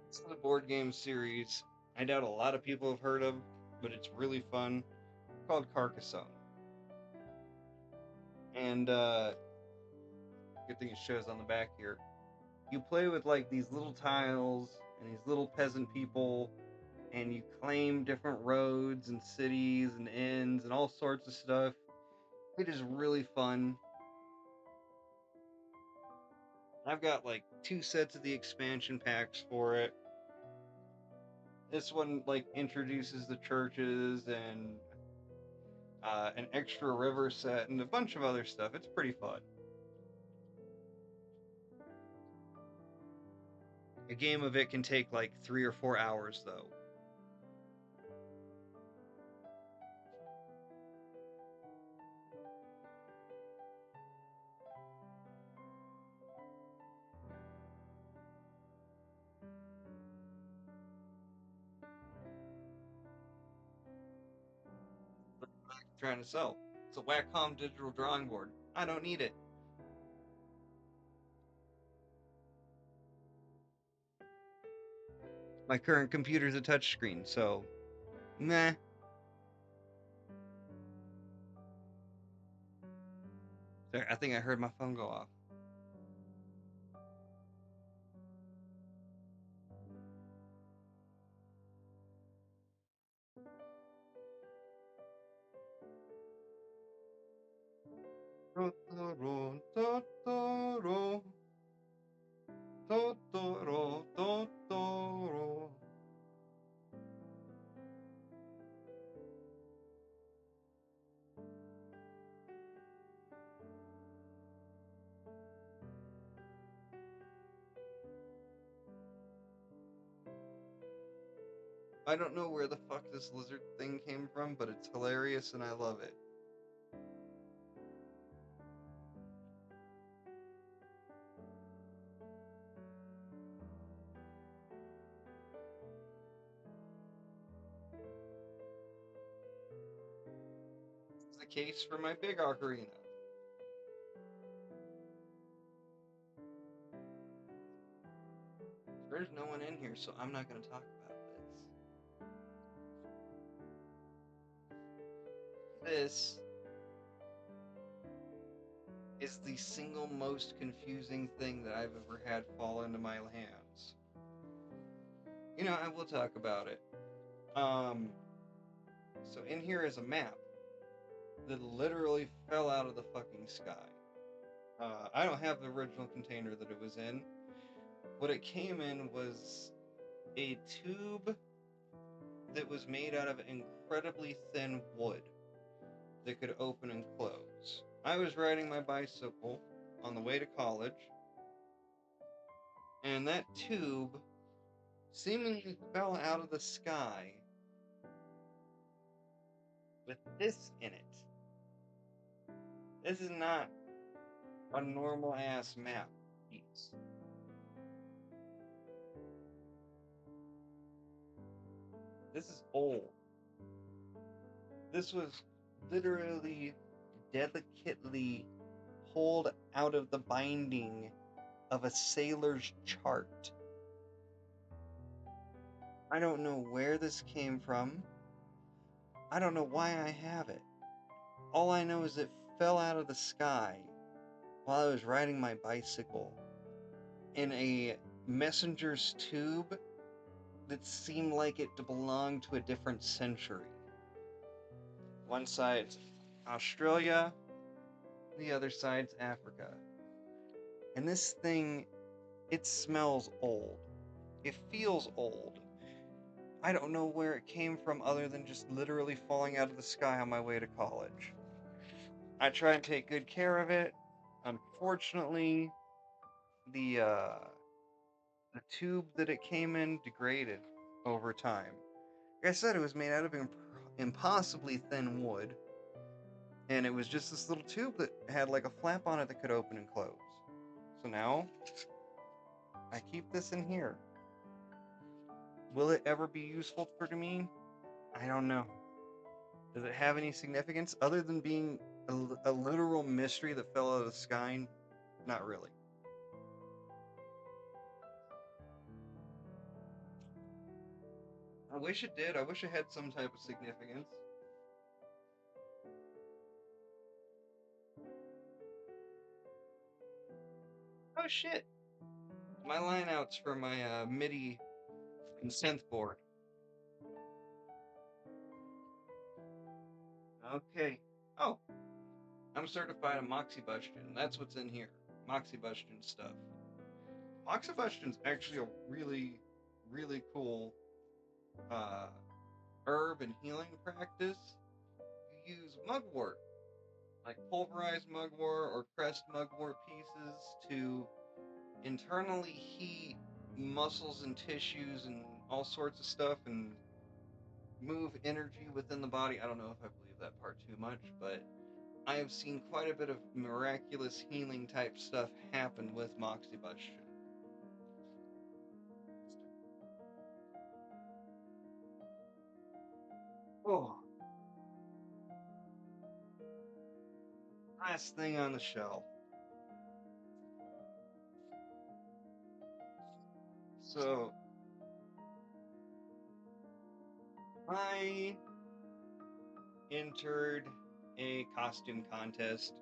It's the board game series I doubt a lot of people have heard of, but it's really fun. It's called Carcassonne. And good thing it shows on the back here. You play with like these little tiles and these little peasant people, and you claim different roads and cities and inns and all sorts of stuff. It is really fun. I've got like 2 sets of the expansion packs for it. This one like introduces the churches and an extra river set and a bunch of other stuff. It's pretty fun. A game of it can take like 3 or 4 hours though. Trying to sell. It's a Wacom digital drawing board. I don't need it. My current computer's a touchscreen, so nah. There, I think I heard my phone go off. Totoro, Totoro, Totoro, Totoro. I don't know where the fuck this lizard thing came from, but it's hilarious and I love it. case for my big ocarina. There's no one in here, so I'm not going to talk about this. This is the single most confusing thing that I've ever had fall into my hands. You know, I will talk about it. So in here is a map that literally fell out of the fucking sky. I don't have the original container that it was in. What it came in was a tube that was made out of incredibly thin wood that could open and close. I was riding my bicycle on the way to college, and that tube seemingly fell out of the sky with this in it. This is not a normal ass map piece. This is old. This was literally delicately pulled out of the binding of a sailor's chart. I don't know where this came from. I don't know why I have it. All I know is it fell out of the sky while I was riding my bicycle in a messenger's tube that seemed like it belonged to a different century. One side's Australia, the other side's Africa. And this thing, it smells old. It feels old. I don't know where it came from other than just literally falling out of the sky on my way to college. I try and take good care of it. Unfortunately, the tube that it came in degraded over time. Like I said, it was made out of impossibly thin wood, and it was just this little tube that had like a flap on it that could open and close. So now, I keep this in here. Will it ever be useful for me? I don't know. Does it have any significance other than being a literal mystery that fell out of the sky? Not really. I wish it did. I wish it had some type of significance. Oh shit! My lineouts for my MIDI and synth board. Okay. Oh, I'm certified in Moxibustion. That's what's in here. Moxibustion stuff. Moxibustion's actually a really, really cool uh, herb and healing practice. You use mugwort, like pulverized mugwort or pressed mugwort pieces, to internally heat muscles and tissues and all sorts of stuff and move energy within the body. I don't know if I believe that part too much, but I have seen quite a bit of miraculous healing type stuff happen with moxibustion. Oh, last thing on the shelf. So, I entered a costume contest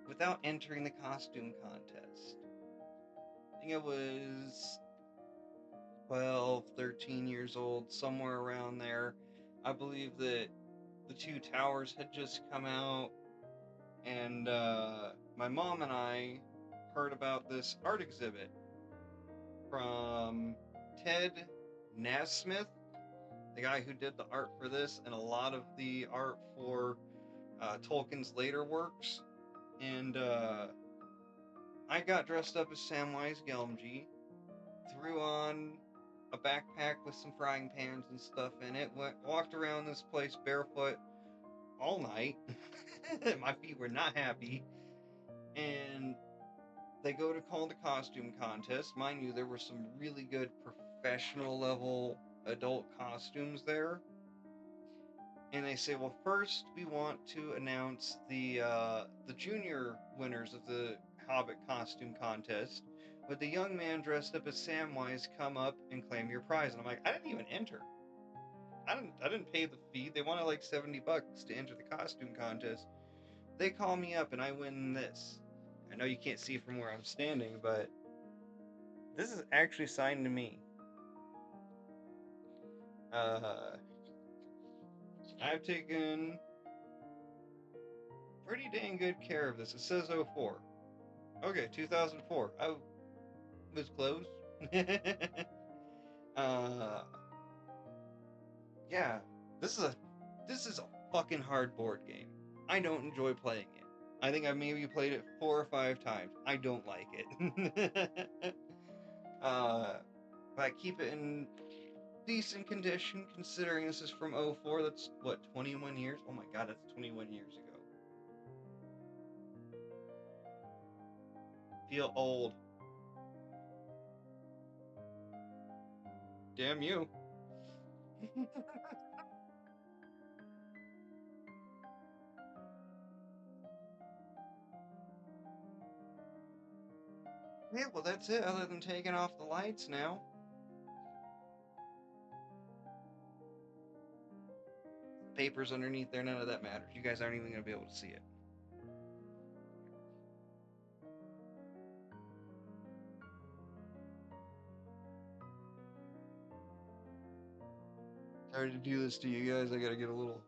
without entering the costume contest. I think it was 12, 13 years old, somewhere around there. I believe that the Two Towers had just come out, and my mom and I heard about this art exhibit from Ted Nasmith, the guy who did the art for this and a lot of the art for Tolkien's later works. And I got dressed up as Samwise Gamgee, threw on a backpack with some frying pans and stuff in it, walked around this place barefoot all night. My feet were not happy. And they go to call the costume contest. Mind you, there were some really good professional level adult costumes there. and they say, "Well, first we want to announce the junior winners of the Hobbit costume contest. Would the young man dressed up as Samwise come up and claim your prize?" And I'm like, I didn't even enter. I didn't pay the fee. They wanted like $70 to enter the costume contest. They call me up and I win this. I know you can't see from where I'm standing, but this is actually signed to me. Uh, I've taken pretty dang good care of this. It says '04. Okay, 2004. I was close. uh, yeah, this is a this is a fucking hard board game. I don't enjoy playing it. I think I've maybe played it 4 or 5 times. I don't like it. uh, but I keep it in decent condition considering this is from '04. That's what, 21 years? Oh my god, that's 21 years ago. Feel old. Damn you. Yeah, well, that's it, other than taking off the lights now. Papers underneath there, none of that matters. You guys aren't even going to be able to see it. Sorry to do this to you guys. I gotta get a little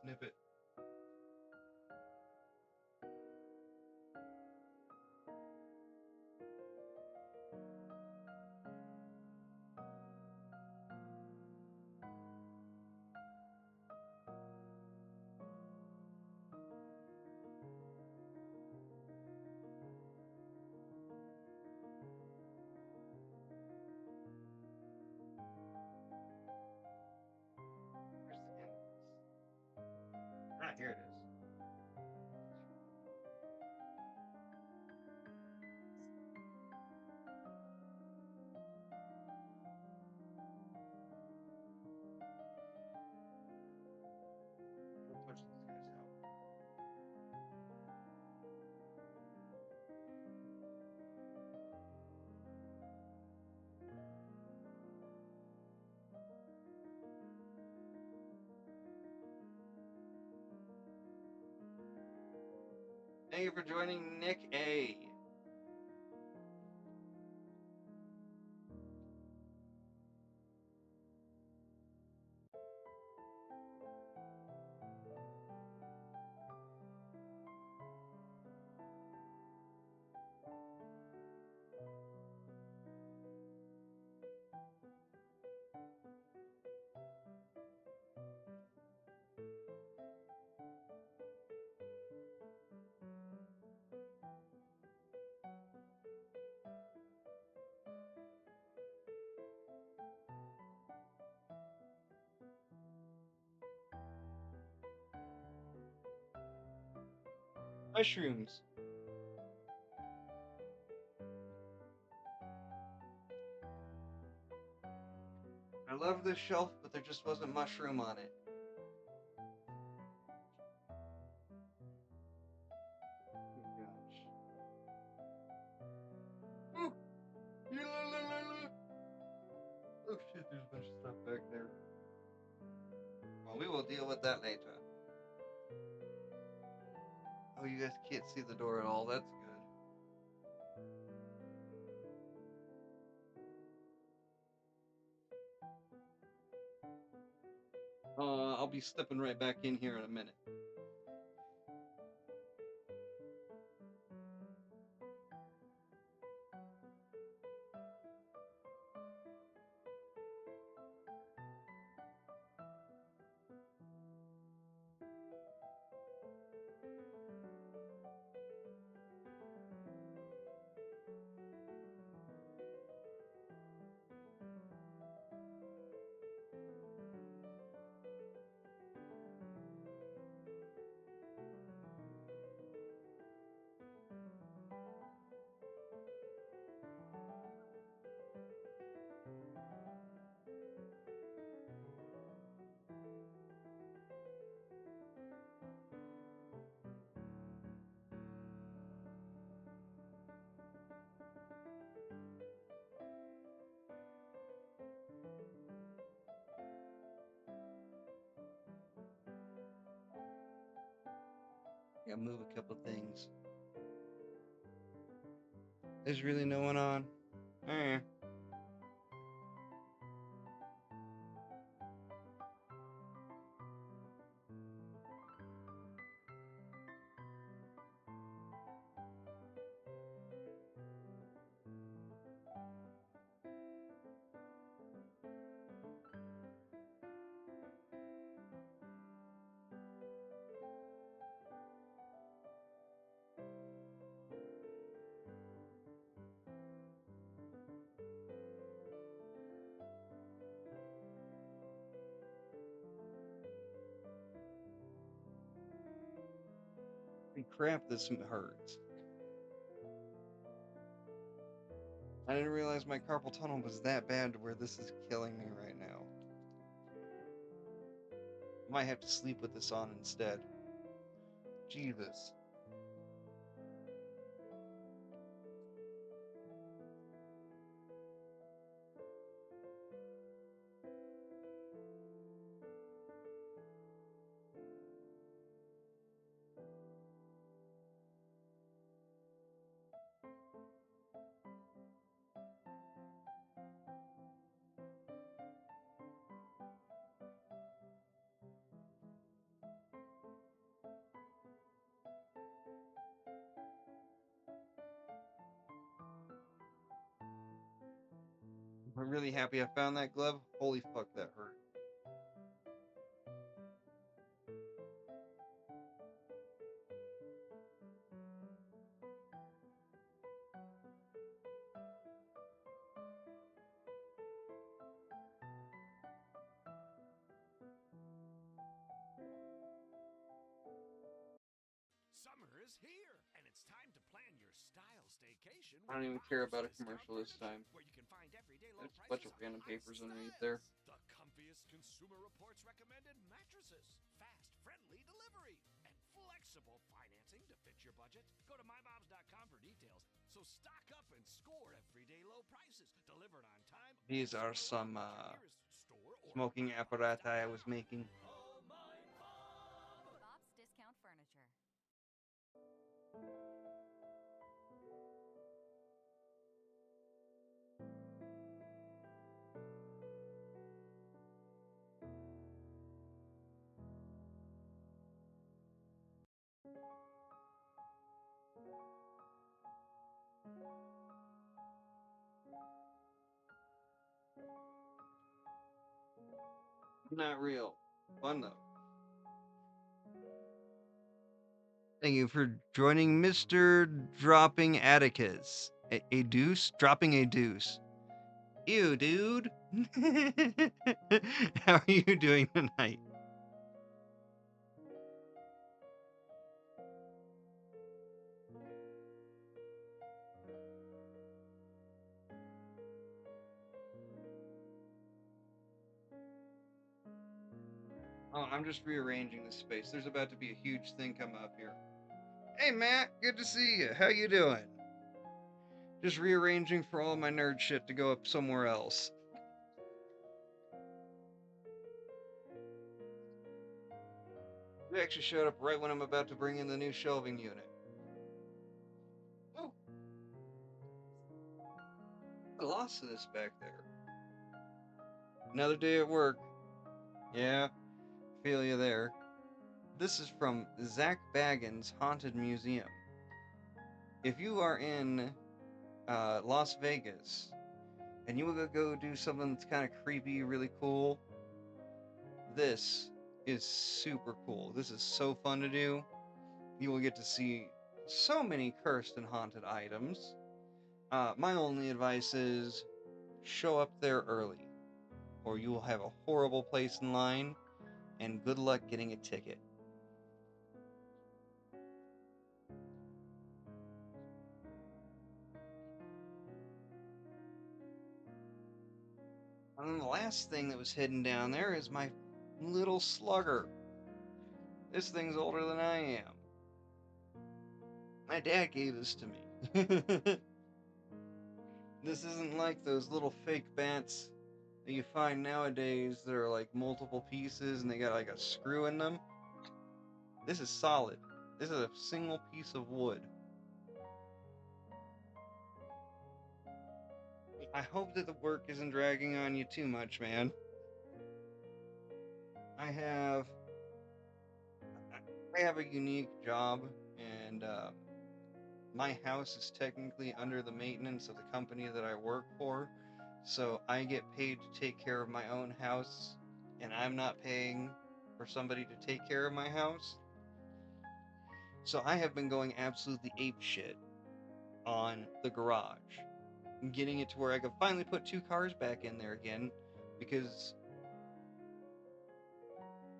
snippet. Where's the end of this? Ah, here it is. Don't push these guys out. Thank you for joining, Nick A. Mushrooms. I love this shelf, but there just wasn't mushroom on it. Oh my gosh. Oh, oh shit, there's a bunch of stuff back there. Well, we will deal with that later. Oh, you guys can't see the door at all. That's good. I'll be stepping right back in here in a minute. Gotta move a couple things. There's really no one on. Eh. Crap, this hurts. I didn't realize my carpal tunnel was that bad to where this is killing me right now. I might have to sleep with this on instead. Jesus. I'm really happy I found that glove. Holy fuck, that hurt. Summer is here, and it's time to plan your style staycation. I don't even care about a commercial this time. Where you can find everyday low There's a bunch prices of on random hot papers underneath styles. there. The comfiest Consumer Reports recommended mattresses, fast, friendly delivery, and flexible financing to fit your budget. Go to mymobs.com for details. So stock up and score everyday low prices delivered on time. These are some smoking apparatus I was making. Bob's Discount Furniture. Not real. Fun though. Thank you for joining Mr. Dropping Atticus. A deuce? Dropping a deuce. Ew, dude. How are you doing tonight? Oh, I'm just rearranging this space. There's about to be a huge thing coming up here. Hey, Matt. Good to see you. How you doing? Just rearranging for all my nerd shit to go up somewhere else. You actually showed up right when I'm about to bring in the new shelving unit. Oh. I lost this back there. Another day at work. Yeah, feel you there. This is from Zach Baggins' Haunted Museum. If you are in Las Vegas and you want to go do something that's kind of creepy, really cool, this is super cool. This is so fun to do. You will get to see so many cursed and haunted items. My only advice is show up there early, or you will have a horrible place in line, and good luck getting a ticket. And then the last thing that was hidden down there is my little slugger. This thing's older than I am. My dad gave this to me. This isn't like those little fake bats that you find nowadays that are like multiple pieces and they got like a screw in them. This is solid. This is a single piece of wood. I hope that the work isn't dragging on you too much, man. I have I have a unique job, and my house is technically under the maintenance of the company that I work for. So I get paid to take care of my own house, and I'm not paying for somebody to take care of my house. So I have been going absolutely ape shit on the garage, getting it to where I can finally put two cars back in there again, because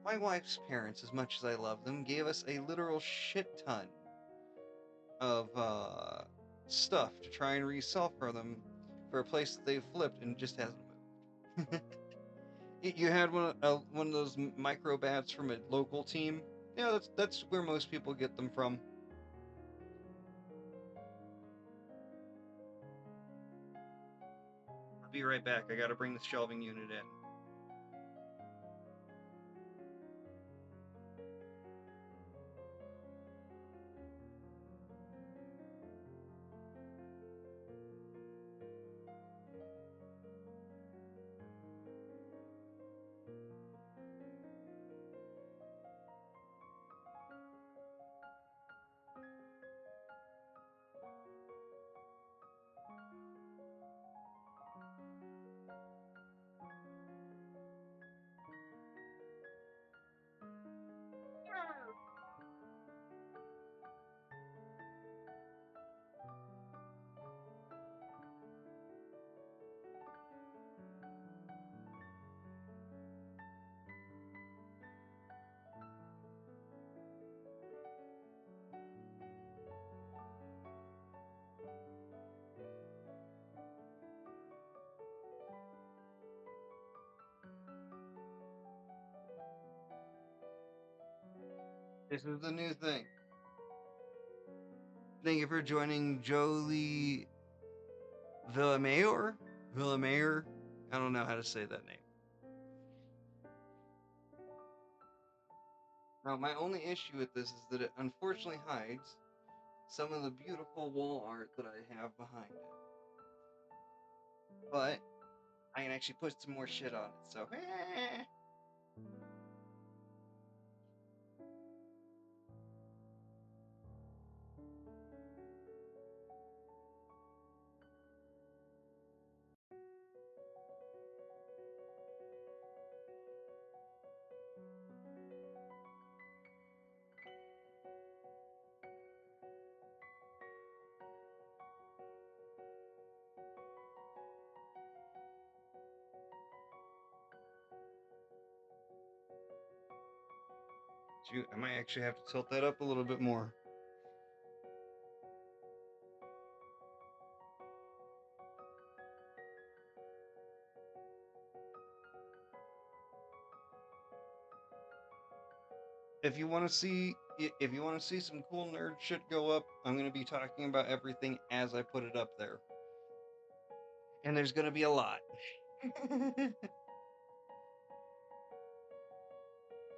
my wife's parents, as much as I love them, gave us a literal shit ton of stuff to try and resell for them for a place that they've flipped and just hasn't moved. You had one of those micro bats from a local team. Yeah, that's where most people get them from. I'll be right back. I gotta bring the shelving unit in. This is the new thing. Thank you for joining Jolie Villamayor. Villamayor. I don't know how to say that name. Now, my only issue with this is that it unfortunately hides some of the beautiful wall art that I have behind it. But I can actually put some more shit on it, so shoot, I might actually have to tilt that up a little bit more. If you want to see some cool nerd shit go up, I'm going to be talking about everything as I put it up there. And there's going to be a lot. I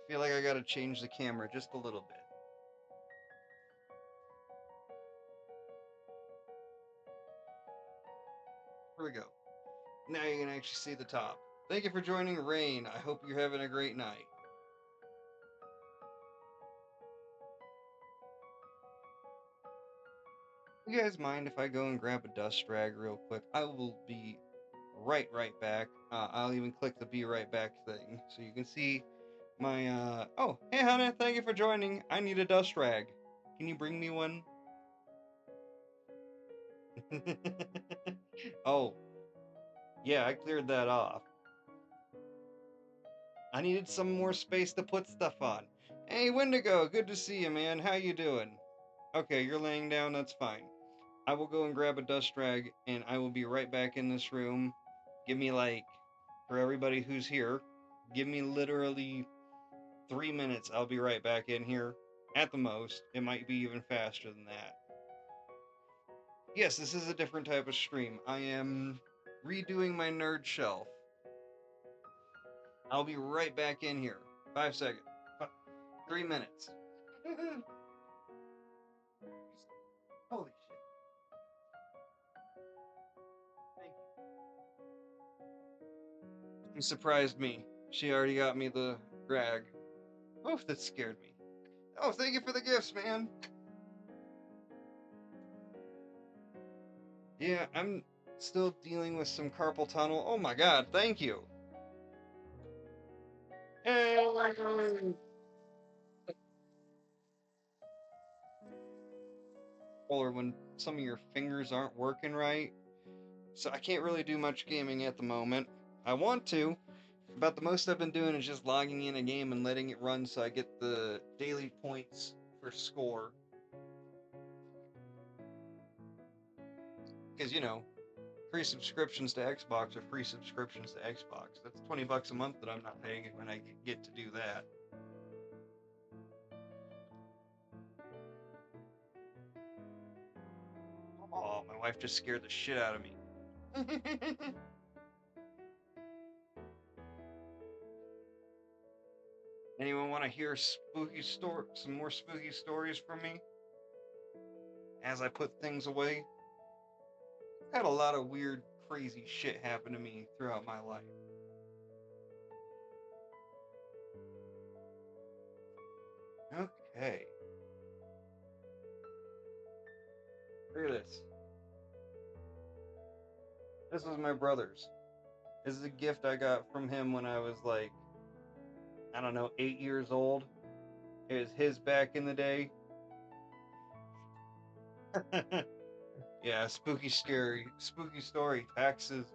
feel like I got to change the camera just a little bit. Here we go. Now you can actually see the top. Thank you for joining Rain. I hope you're having a great night. You guys mind if I go and grab a dust rag real quick? I will be right back. I'll even click the be right back thing so you can see my oh, hey Hannah, thank you for joining. I need a dust rag. Can you bring me one? Oh, yeah, I cleared that off. I needed some more space to put stuff on. Hey Wendigo, good to see you, man. How you doing? Okay, you're laying down, that's fine. I will go and grab a dust rag and I will be right back in this room. Give me like, for everybody who's here, give me literally 3 minutes. I'll be right back in here. At the most, it might be even faster than that. Yes, this is a different type of stream. I am redoing my nerd shelf. I'll be right back in here. 5 seconds. 3 minutes. Holy shit. Thank you. She surprised me. She already got me the rag. Oof, that scared me. Oh, thank you for the gifts, man. Yeah, I'm still dealing with some carpal tunnel. Oh my god, thank you. Hey, or when some of your fingers aren't working right. So I can't really do much gaming at the moment. I want to. About the most I've been doing is just logging in a game and letting it run so I get the daily points for score. Because, you know, free subscriptions to Xbox are free subscriptions to Xbox. That's $20 a month that I'm not paying when I get to do that. Oh, my wife just scared the shit out of me. Anyone want to hear some more spooky stories from me as I put things away? I've had a lot of weird, crazy shit happen to me throughout my life. Okay. Look at this. This was my brother's. This is a gift I got from him when I was like, I don't know, 8 years old. It was his back in the day. Yeah, spooky, scary, spooky story. Taxes.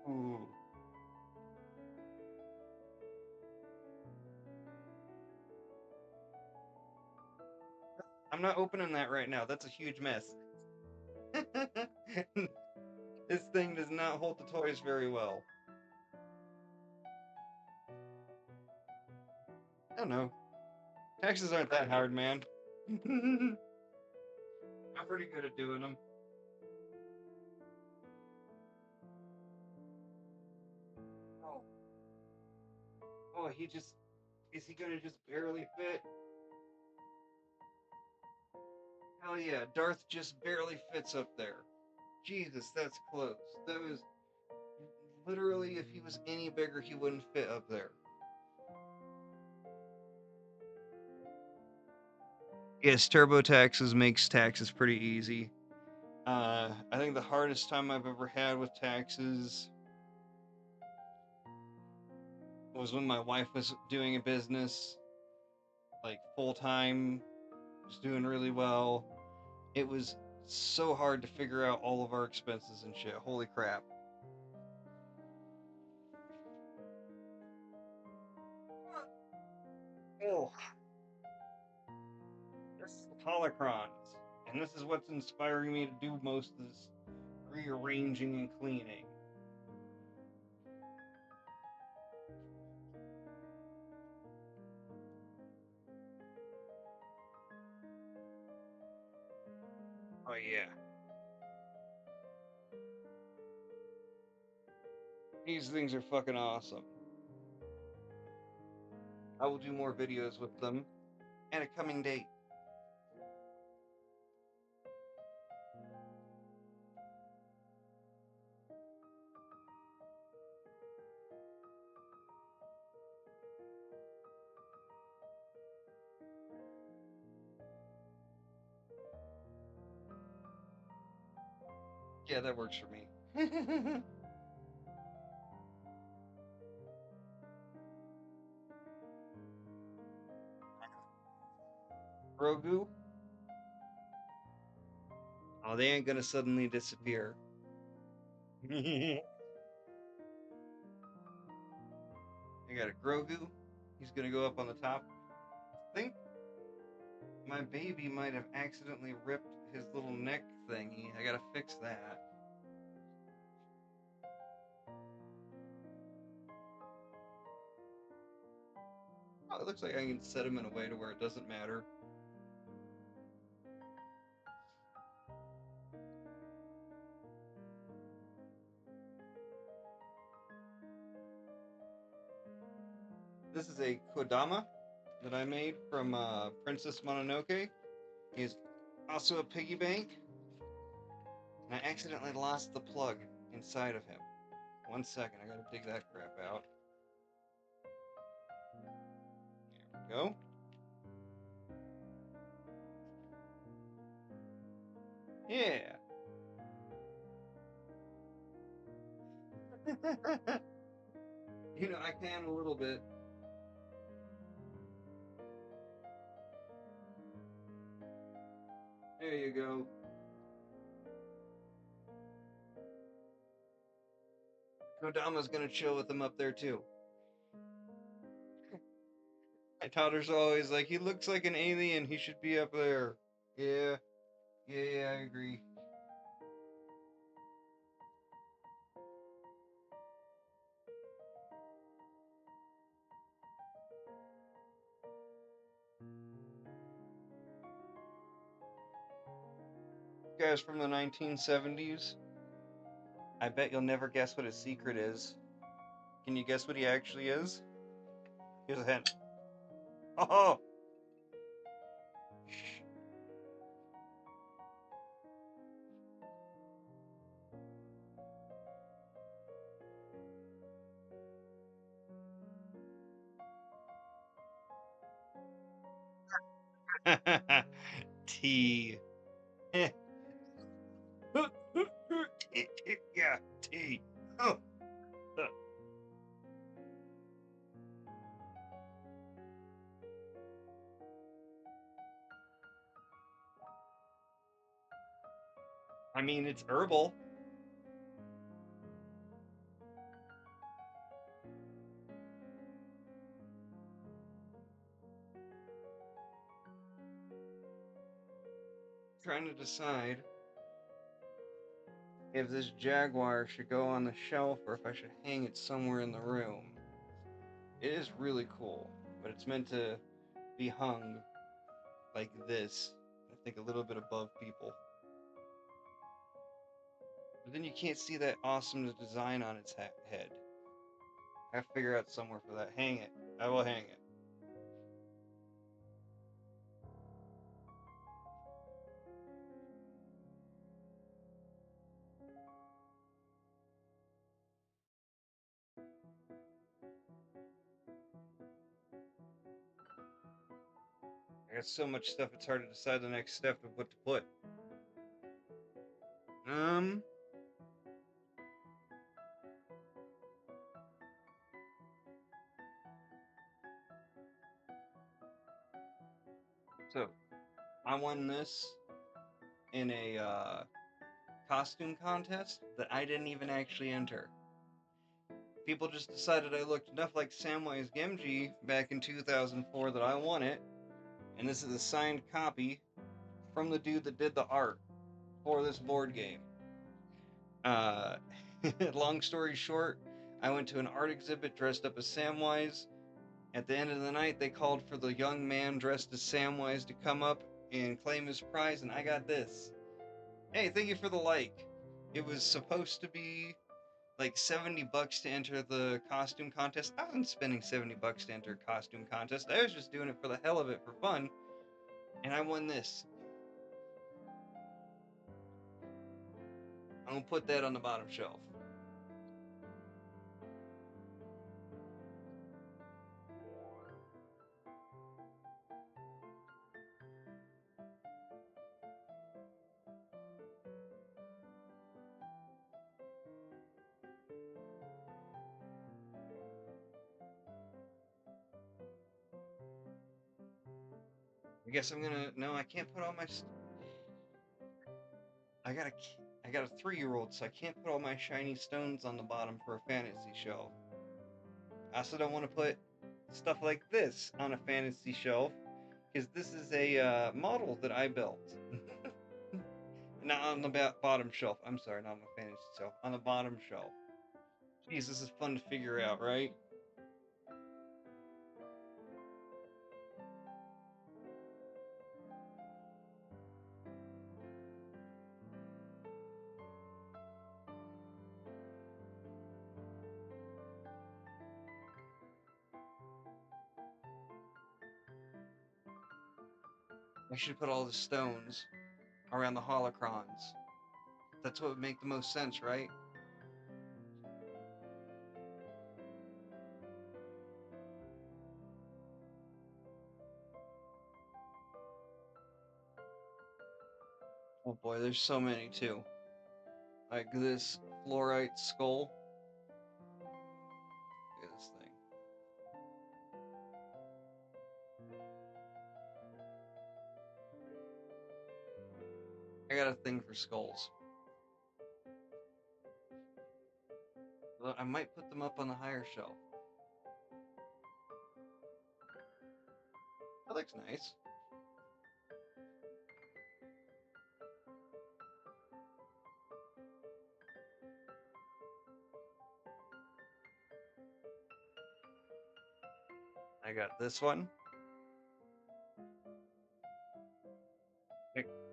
Ooh. I'm not opening that right now. That's a huge mess. This thing does not hold the toys very well. I don't know. Taxes aren't that hard, man. I'm pretty good at doing them. Oh, oh, is he gonna just barely fit? Hell yeah, Darth just barely fits up there. Jesus, that's close. That was literally, if he was any bigger, he wouldn't fit up there. Yes, TurboTaxes makes taxes pretty easy. I think the hardest time I've ever had with taxes was when my wife was doing a business, like full time, was doing really well. It was so hard to figure out all of our expenses and shit. Holy crap. Oh, this is holocrons. And this is what's inspiring me to do most of this rearranging and cleaning. Oh, yeah. These things are fucking awesome. I will do more videos with them at a coming date. Yeah, that works for me. Grogu? Oh, they ain't gonna suddenly disappear. I got a Grogu. He's gonna go up on the top. I think my baby might have accidentally ripped his little neck thingy. I gotta fix that. Oh, it looks like I can set him in a way to where it doesn't matter. This is a Kodama that I made from Princess Mononoke. He's also a piggy bank. And I accidentally lost the plug inside of him. 1 second, I gotta dig that crap out. There we go. Yeah. I can a little bit. There you go. Kodama's gonna chill with him up there too. My daughter's always like, he looks like an alien. He should be up there. Yeah, yeah, I agree. Guys from the 1970s, I bet you'll never guess what his secret is. Can you guess what he actually is? Here's a hint. Oh! Tea. Yeah, tea. Oh. I mean, it's herbal. Trying to decide if this jaguar should go on the shelf or if I should hang it somewhere in the room. It is really cool, but it's meant to be hung like this. I think a little bit above people. But then you can't see that awesome design on its head. I have to figure out somewhere for that. Hang it. I will hang it. I got so much stuff, it's hard to decide the next step of what to put. Um, so I won this in a costume contest that I didn't even actually enter. People just decided I looked enough like Samwise Gamgee back in 2004 that I won it, and this is a signed copy from the dude that did the art for this board game. Uh, long story short, I went to an art exhibit dressed up as Samwise. At the end of the night, they called for the young man dressed as Samwise to come up and claim his prize, and I got this. Hey, thank you for the like. It was supposed to be like $70 to enter the costume contest. I wasn't spending $70 to enter a costume contest. I was just doing it for the hell of it for fun, and I won this. I'm gonna put that on the bottom shelf. I guess I'm gonna. No, I can't put all my. I got a. I got a 3-year-old, so I can't put all my shiny stones on the bottom for a fantasy shelf. I also don't want to put stuff like this on a fantasy shelf because this is a model that I built. Not on the bottom shelf. I'm sorry, not on the fantasy shelf. On the bottom shelf. Jeez, this is fun to figure out, right? I should put all the stones around the holocrons. That's what would make the most sense, right? Oh boy, there's so many too. Like this fluorite skull. Look at this thing. I got a thing for skulls. Well, I might put them up on the higher shelf. That looks nice. I got this one.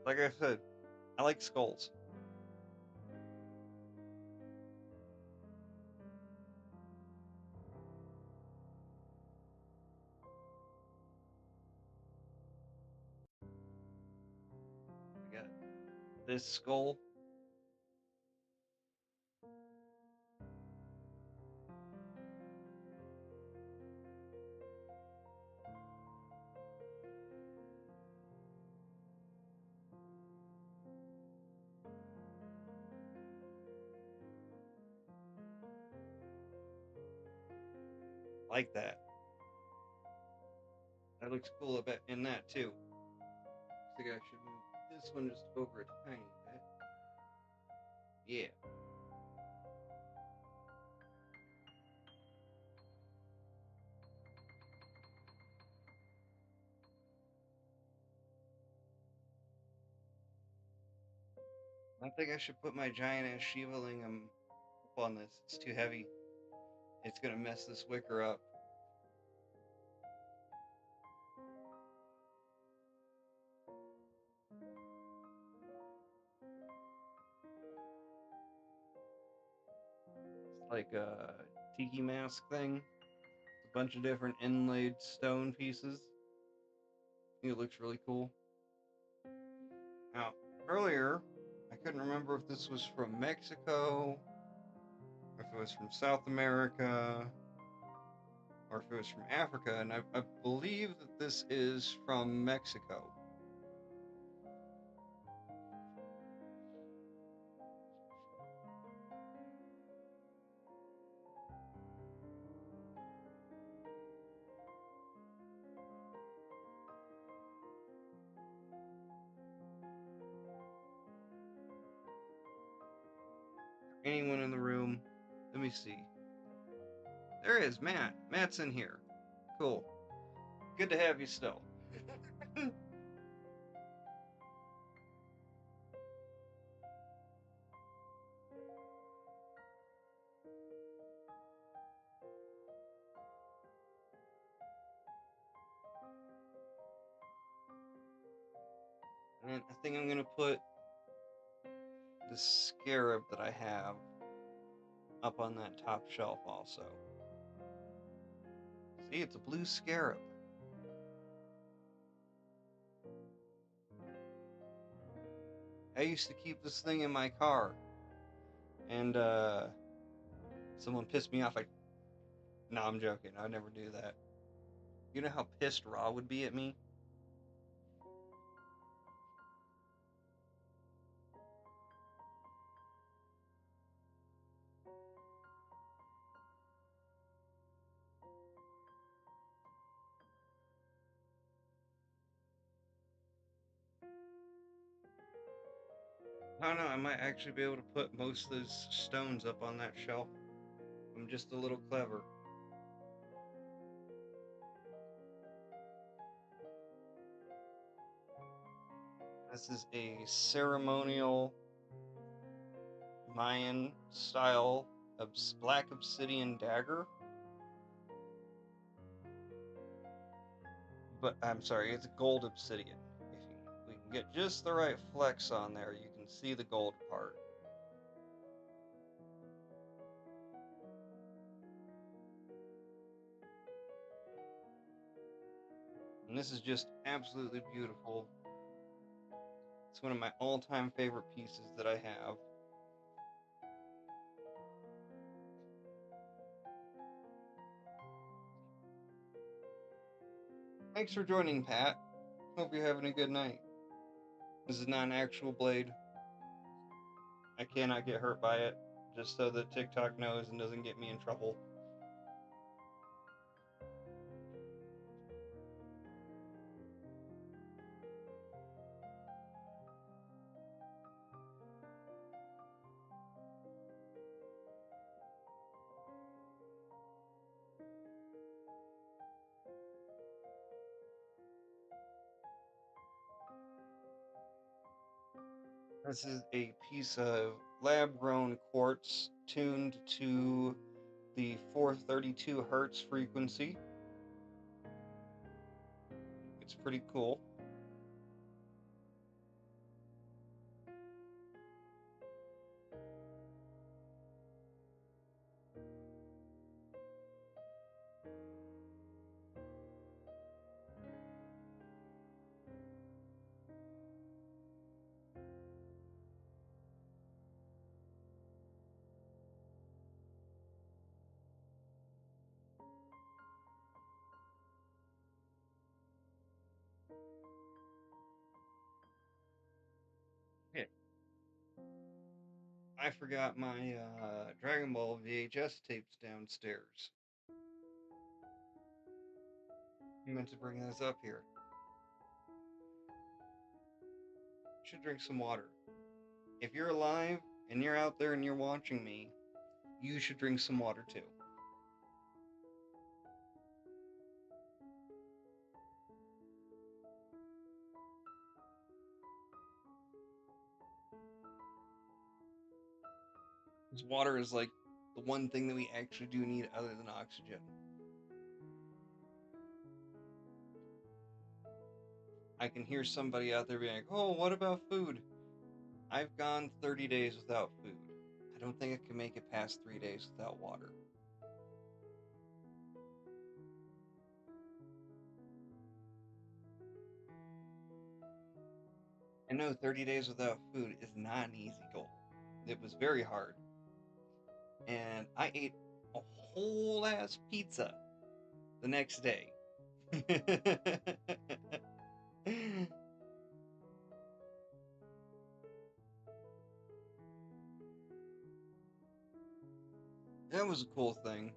Like I said, I like skulls. I got this skull. Like that. That looks cool a bit in that too. I think I should move this one just over a tiny bit. Yeah. I think I should put my giant ass Shiva lingam up on this. It's too heavy. It's gonna mess this wicker up. It's like a tiki mask thing. It's a bunch of different inlaid stone pieces. I think it looks really cool. Now, earlier, I couldn't remember if this was from Mexico, if it was from South America, or if it was from Africa, and I believe that this is from Mexico. Anyone in the room? Let me see. There is Matt. Matt's in here. Cool. Good to have you still. And I think I'm gonna put the scarab that I have up on that top shelf also. See, it's a blue scarab. I used to keep this thing in my car, and someone pissed me off. No, I'm joking. I'd never do that. You know how pissed Raw would be at me? I don't know. I might actually be able to put most of those stones up on that shelf. I'm just a little clever. This is a ceremonial Mayan style black obsidian dagger. But I'm sorry, it's gold obsidian. If we can get just the right flex on there, you can see the gold part. And this is just absolutely beautiful. It's one of my all-time favorite pieces that I have. Thanks for joining, Pat. Hope you're having a good night. This is not an actual blade. I cannot get hurt by it, just so that TikTok knows and doesn't get me in trouble. This is a piece of lab-grown quartz tuned to the 432 hertz frequency. It's pretty cool. Yeah. I forgot my Dragon Ball VHS tapes downstairs. I meant to bring this up here. Should drink some water. If you're alive and you're out there and you're watching me, you should drink some water too. Because water is like the one thing that we actually do need other than oxygen. I can hear somebody out there being like, oh, what about food? I've gone 30 days without food. I don't think I can make it past 3 days without water. I know 30 days without food is not an easy goal. It was very hard. And I ate a whole ass pizza the next day. That was a cool thing.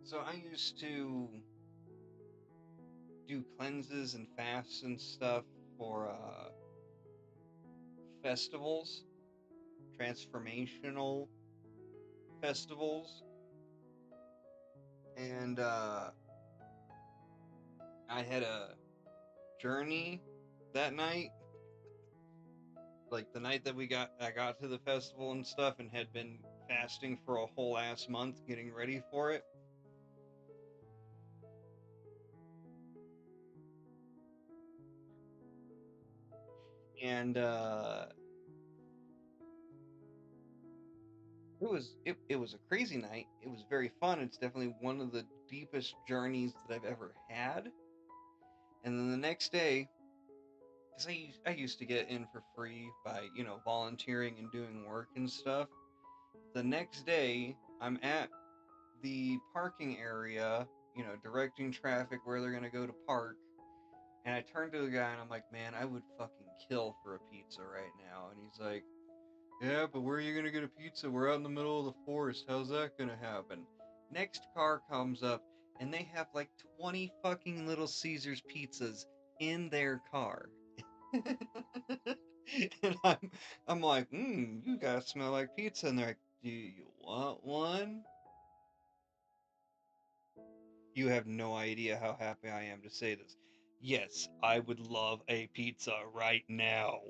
So I used to do cleanses and fasts and stuff for festivals, transformational festivals, and I had a journey that night, like the night that I got to the festival and stuff, and had been fasting for a whole ass month getting ready for it. And it was a crazy night. It was very fun. It's definitely one of the deepest journeys that I've ever had. And then the next day, because I used to get in for free by, volunteering and doing work and stuff. The next day, I'm at the parking area, directing traffic where they're going to go to park. And I turned to the guy and I'm like, man, I would fucking kill for a pizza right now. And he's like, yeah, but where are you going to get a pizza? We're out in the middle of the forest. How's that going to happen? Next car comes up and they have like 20 fucking Little Caesars pizzas in their car. And I'm like, you guys smell like pizza. And they're like, do you want one? You have no idea how happy I am to say this. Yes, I would love a pizza right now.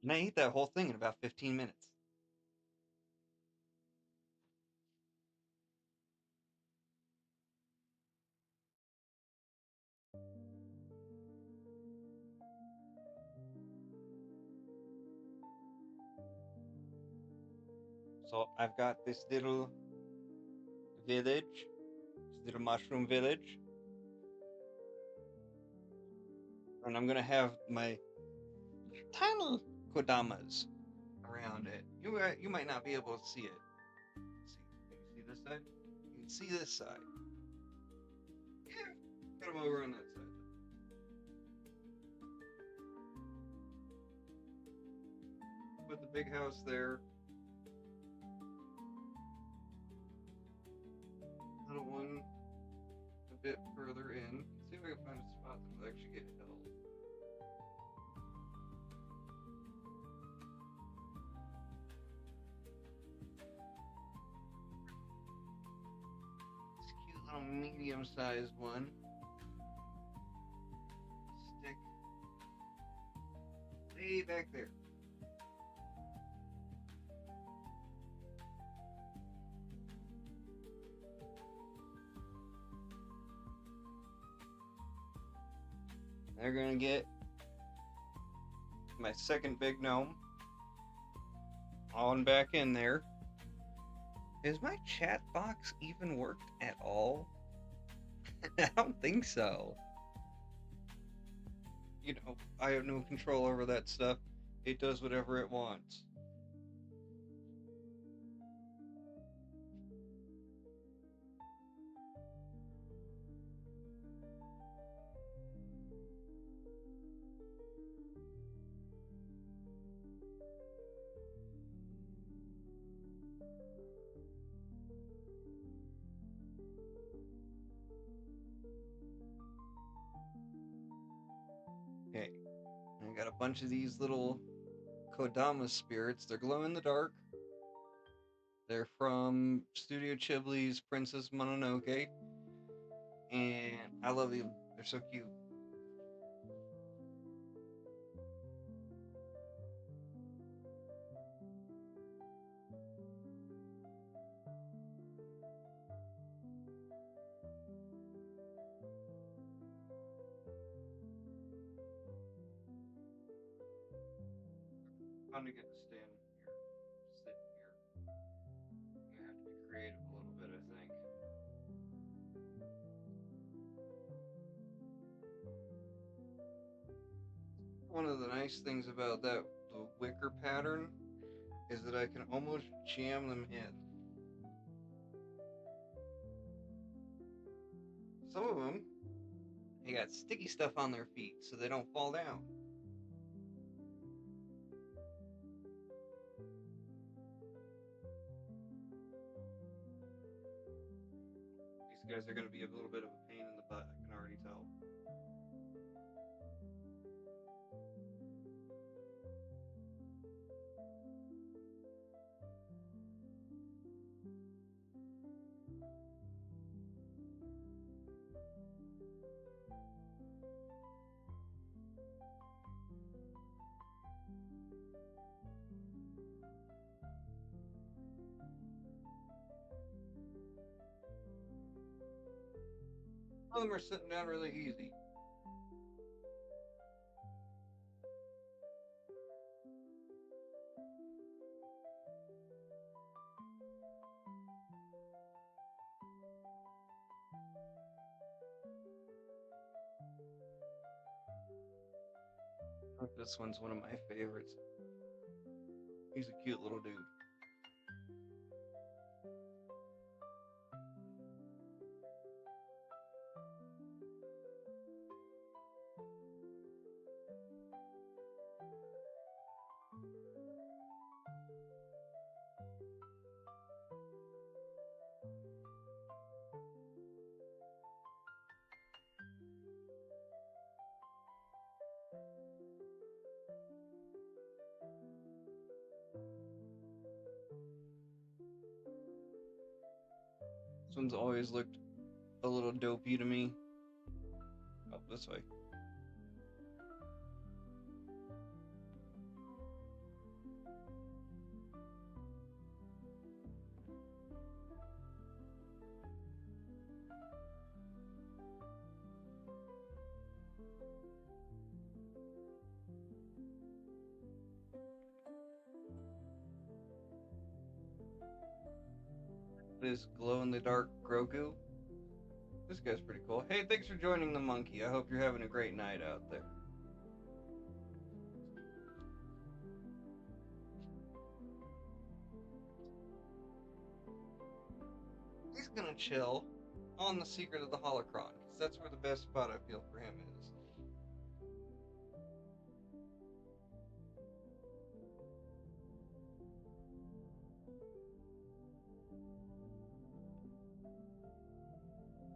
And I ate that whole thing in about 15 minutes. So I've got this little village, this little mushroom village. And I'm gonna have my tiny kodamas around it. You might not be able to see it. Let's see, can you see this side? You can see this side. him over on that side. Put the big house there. Little one a bit further in. See if I can find a spot that will actually get held. This cute little medium-sized one. Stick way back there. They're gonna get my second big gnome on back in there. Is my chat box even worked at all? I don't think so. You know, I have no control over that stuff. It does whatever it wants. Okay, I got a bunch of these little Kodama spirits. They're glow in the dark. They're from Studio Ghibli's Princess Mononoke. And I love them. They're so cute. Fun to get to stand here, sit here. You have to be creative a little bit, I think. One of the nice things about the wicker pattern is that I can almost jam them in. Some of them, they got sticky stuff on their feet so they don't fall down. These guys are going to be a little bit of a pain in the butt, I can already tell. Some of them are sitting down really easy. I think this one's one of my favorites. He's a cute little dude. This one's always looked a little dopey to me. Oh, this way. This glow-in-the-dark Grogu. This guy's pretty cool. Hey, thanks for joining the monkey. I hope you're having a great night out there. He's gonna chill on the Secret of the Holocron, because That's where the best spot I feel for him is.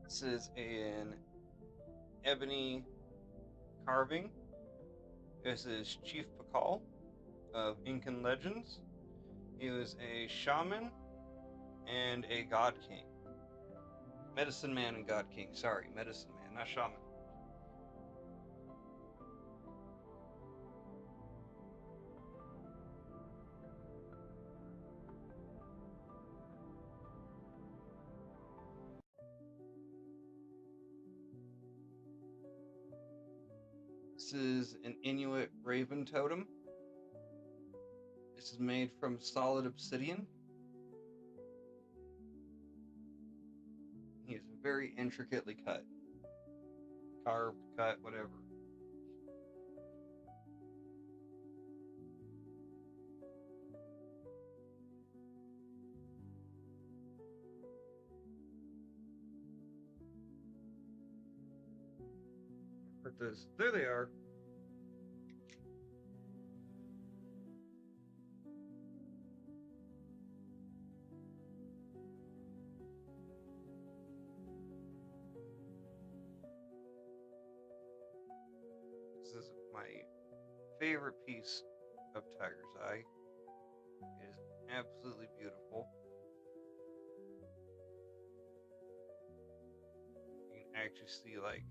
This is an ebony carving. This is Chief Pakal of Incan legends. He was a shaman and a god king. Medicine man and god king. Sorry, medicine man, not shaman. This is an Inuit raven totem. This is made from solid obsidian. He is very intricately cut. Carved, cut, whatever. Put this. There they are. This is my favorite piece of tiger's eye. It is absolutely beautiful. You can actually see like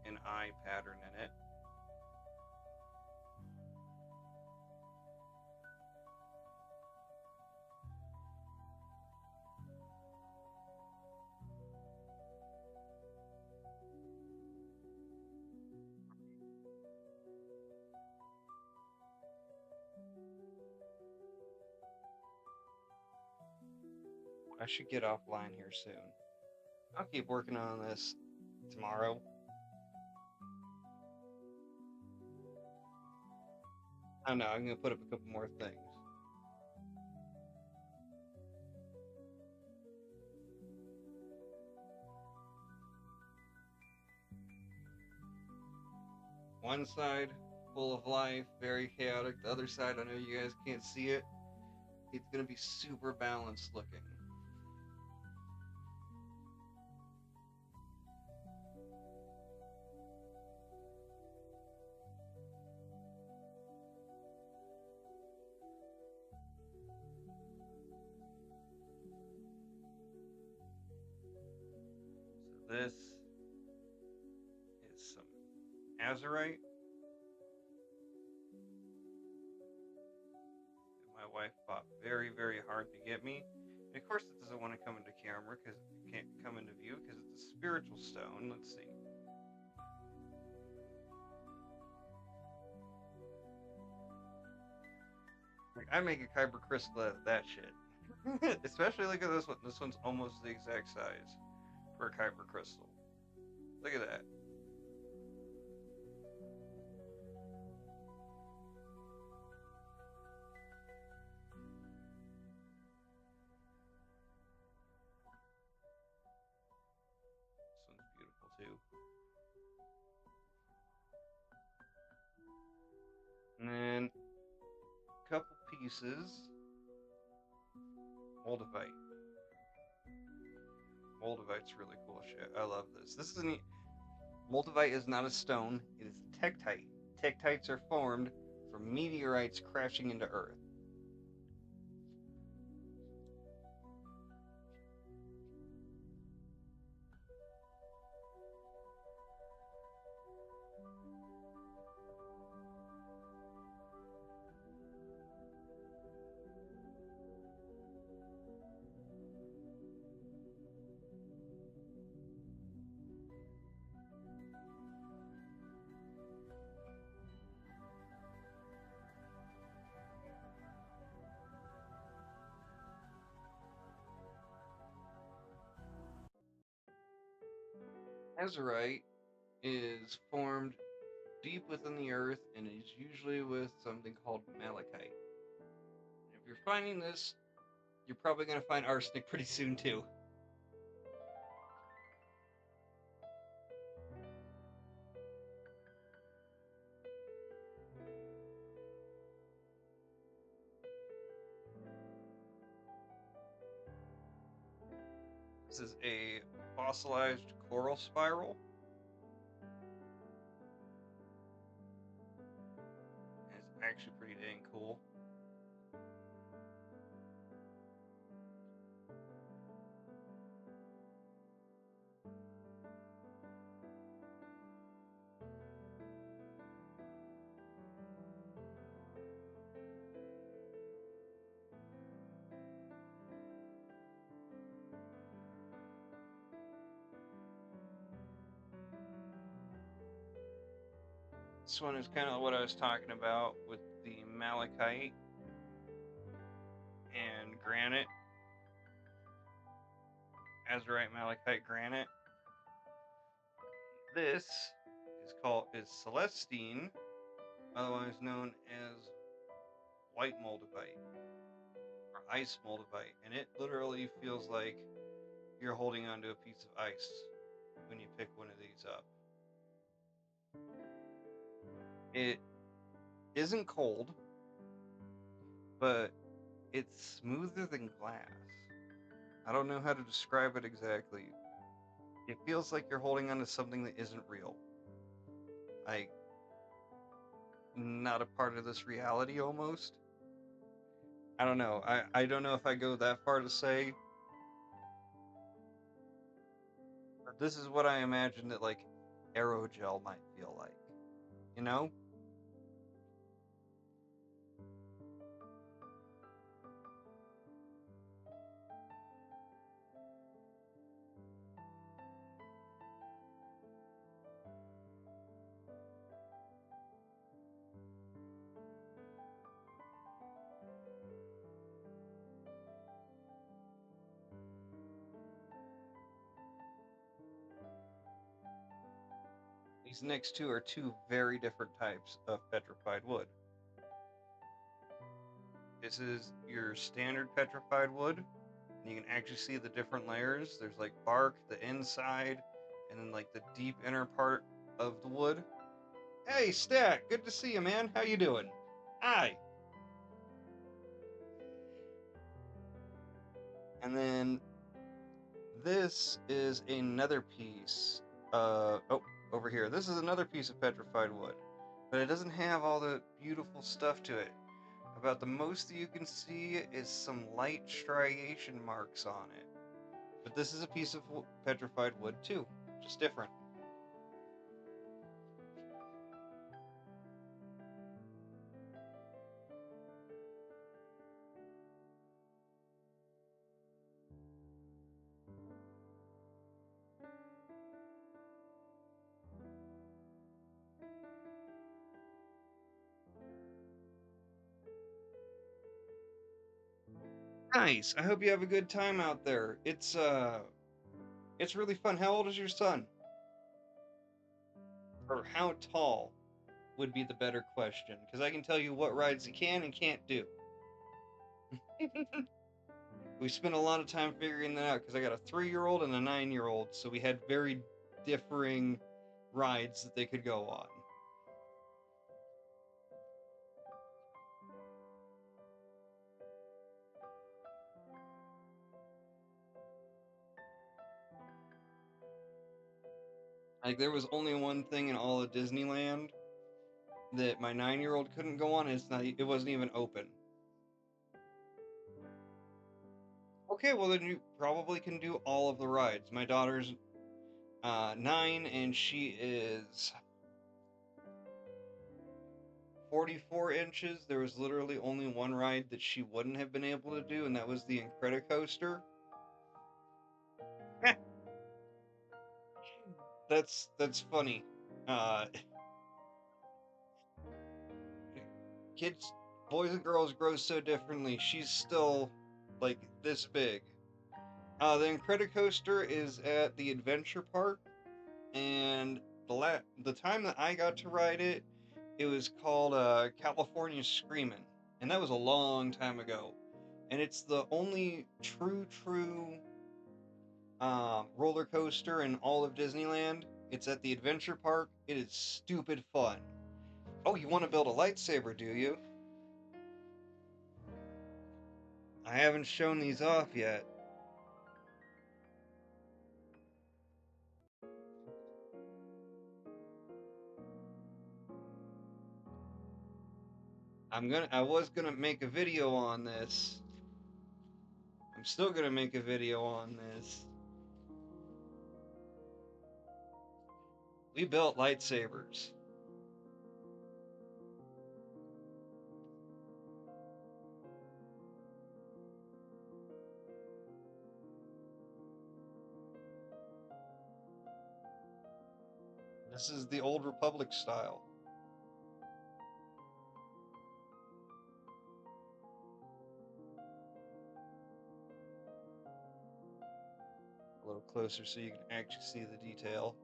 an eye pattern in it. I should get offline here soon. I'll keep working on this tomorrow. I don't know, I'm gonna put up a couple more things. One side full of life, very chaotic. The other side, I know you guys can't see it. It's gonna be super balanced looking. So this is some azurite. My wife fought very, very hard to get me. And of course, it doesn't want to come into camera because it can't come into view because it's a spiritual stone. Let's see. Like, I make a kyber crystal out of that shit. Especially look at this one. This one's almost the exact size for a kyber crystal. Look at that. This one's beautiful too. And then a couple pieces. Moldavite. Moldavite's really cool shit. I love this. This is an Moldavite is not a stone. It is tektite. Tektites are formed from meteorites crashing into Earth. Azurite is formed deep within the earth and is usually with something called malachite. If you're finding this, you're probably going to find arsenic pretty soon too. This is a fossilized coral spiral. And it's actually pretty dang cool. This one is kind of what I was talking about with the malachite and granite, azurite malachite granite. This is celestine, otherwise known as white moldavite or ice moldavite, and it literally feels like you're holding onto a piece of ice when you pick one of these up. It isn't cold, but it's smoother than glass. I don't know how to describe it exactly. It feels like you're holding onto something that isn't real. Like, not a part of this reality almost. I don't know. I don't know if I go that far to say, but this is what I imagine that, like, aerogel might feel like. You know? These next two are two very different types of petrified wood. This is your standard petrified wood, and you can actually see the different layers. There's like bark, the inside, and then like the deep inner part of the wood. Hey, Stack, good to see you, man. How you doing? Hi. And then this is another piece. Over here. This is another piece of petrified wood, but it doesn't have all the beautiful stuff to it. About the most that you can see is some light striation marks on it. But this is a piece of petrified wood too, just different. Nice. I hope you have a good time out there. It's really fun. How old is your son? Or how tall would be the better question, because I can tell you what rides he can and can't do. We spent a lot of time figuring that out because I got a 3-year-old and a 9-year-old, so we had very differing rides that they could go on. Like, there was only one thing in all of Disneyland that my 9-year-old couldn't go on, and it wasn't even open. Okay, well then you probably can do all of the rides. My daughter's 9 and she is 44 inches. There was literally only one ride that she wouldn't have been able to do, and that was the Incredicoaster. That's funny. Uh, kids, boys and girls grow so differently. She's still like this big. The Incredicoaster is at the Adventure Park, and the time that I got to ride it, it was called California Screamin', and that was a long time ago. And it's the only true roller coaster in all of Disneyland. It's at the Adventure Park. It is stupid fun. Oh, you want to build a lightsaber, do you? I haven't shown these off yet. I was gonna make a video on this. I'm still gonna make a video on this. We built lightsabers. This is the old Republic style. A little closer so you can actually see the detail.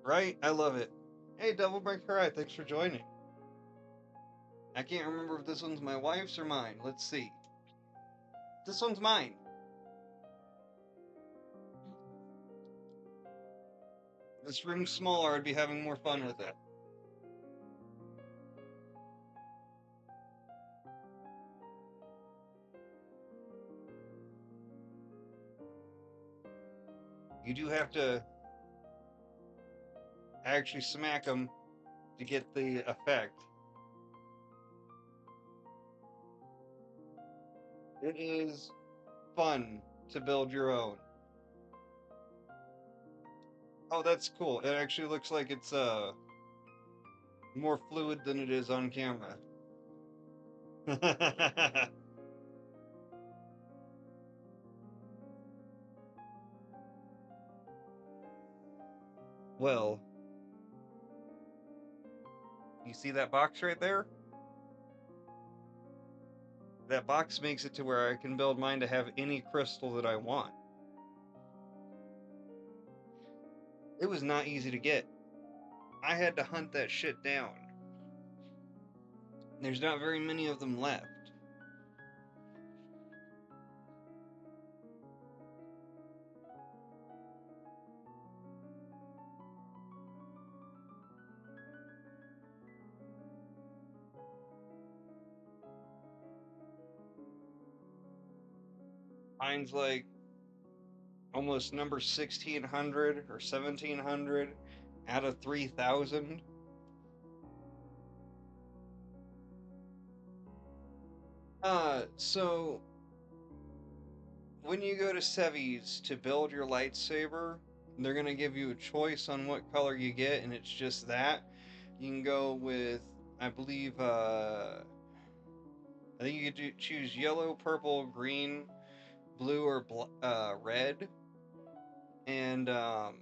Right? I love it. Hey, Devil May Cry, thanks for joining. I can't remember if this one's my wife's or mine. Let's see. This one's mine. This room's smaller, I'd be having more fun with it. You do have to actually smack them to get the effect. It is fun to build your own. Oh, that's cool. It actually looks like it's more fluid than it is on camera. Well, you see that box right there? That box makes it to where I can build mine to have any crystal that I want. It was not easy to get. I had to hunt that shit down. There's not very many of them left. Mine's like almost number 1600 or 1700 out of 3000. So when you go to Sevi's to build your lightsaber, they're gonna give you a choice on what color you get, and it's just that. You can go with, I believe, I think you could choose yellow, purple, green, blue, or red. And then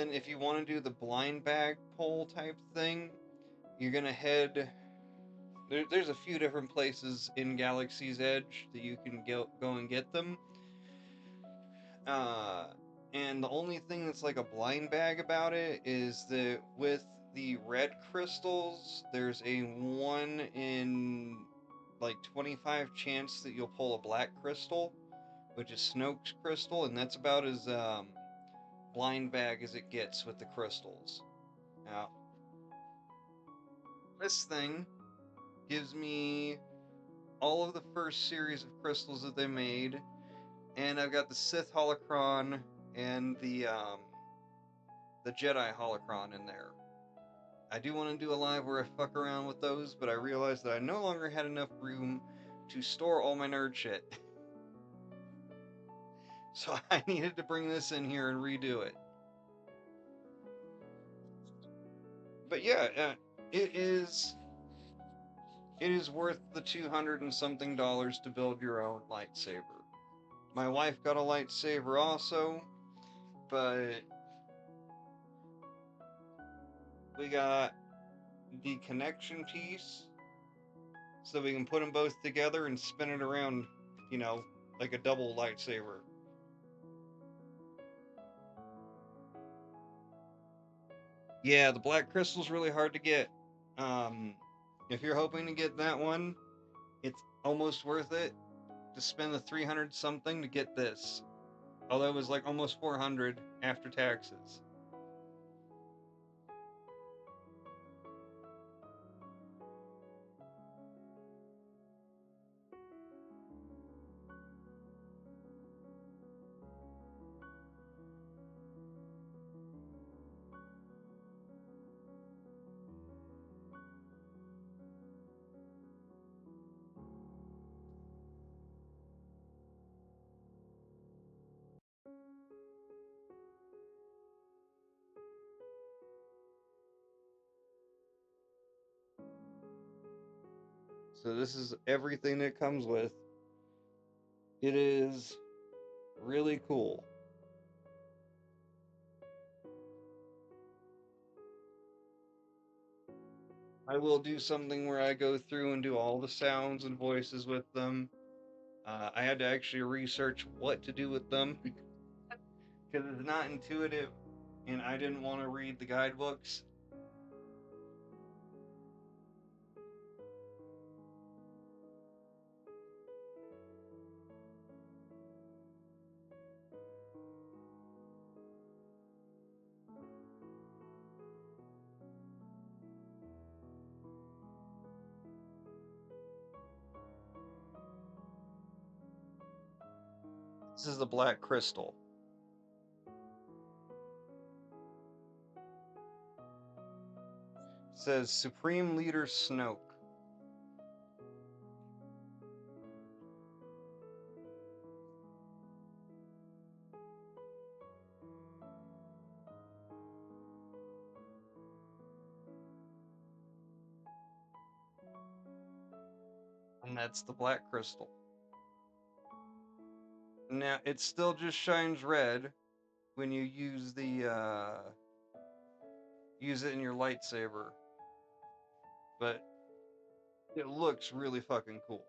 if you want to do the blind bag pull type thing, you're gonna head. There's a few different places in Galaxy's Edge that you can go and get them. Uh, and the only thing that's like a blind bag about it is that with the red crystals, there's a 1 in like 25 chance that you'll pull a black crystal, which is Snoke's crystal, and that's about as blind bag as it gets with the crystals. Now, this thing gives me all of the first series of crystals that they made, and I've got the Sith holocron and the Jedi holocron in there. I do want to do a live where I fuck around with those, but I realized that I no longer had enough room to store all my nerd shit. So I needed to bring this in here and redo it. But yeah, it is worth the $200 and something to build your own lightsaber. My wife got a lightsaber also, but we got the connection piece so we can put them both together and spin it around, you know, like a double lightsaber. Yeah, the black crystal's really hard to get. If you're hoping to get that one, it's almost worth it to spend the 300 something to get this. Although it was like almost 400 after taxes. So this is everything it comes with. It is really cool. I will do something where I go through and do all the sounds and voices with them. I had to actually research what to do with them because it's not intuitive, and I didn't want to read the guidebooks. This is the black crystal. It says Supreme Leader Snoke. And that's the black crystal. Now, it still just shines red when you use use it in your lightsaber. But it looks really fucking cool.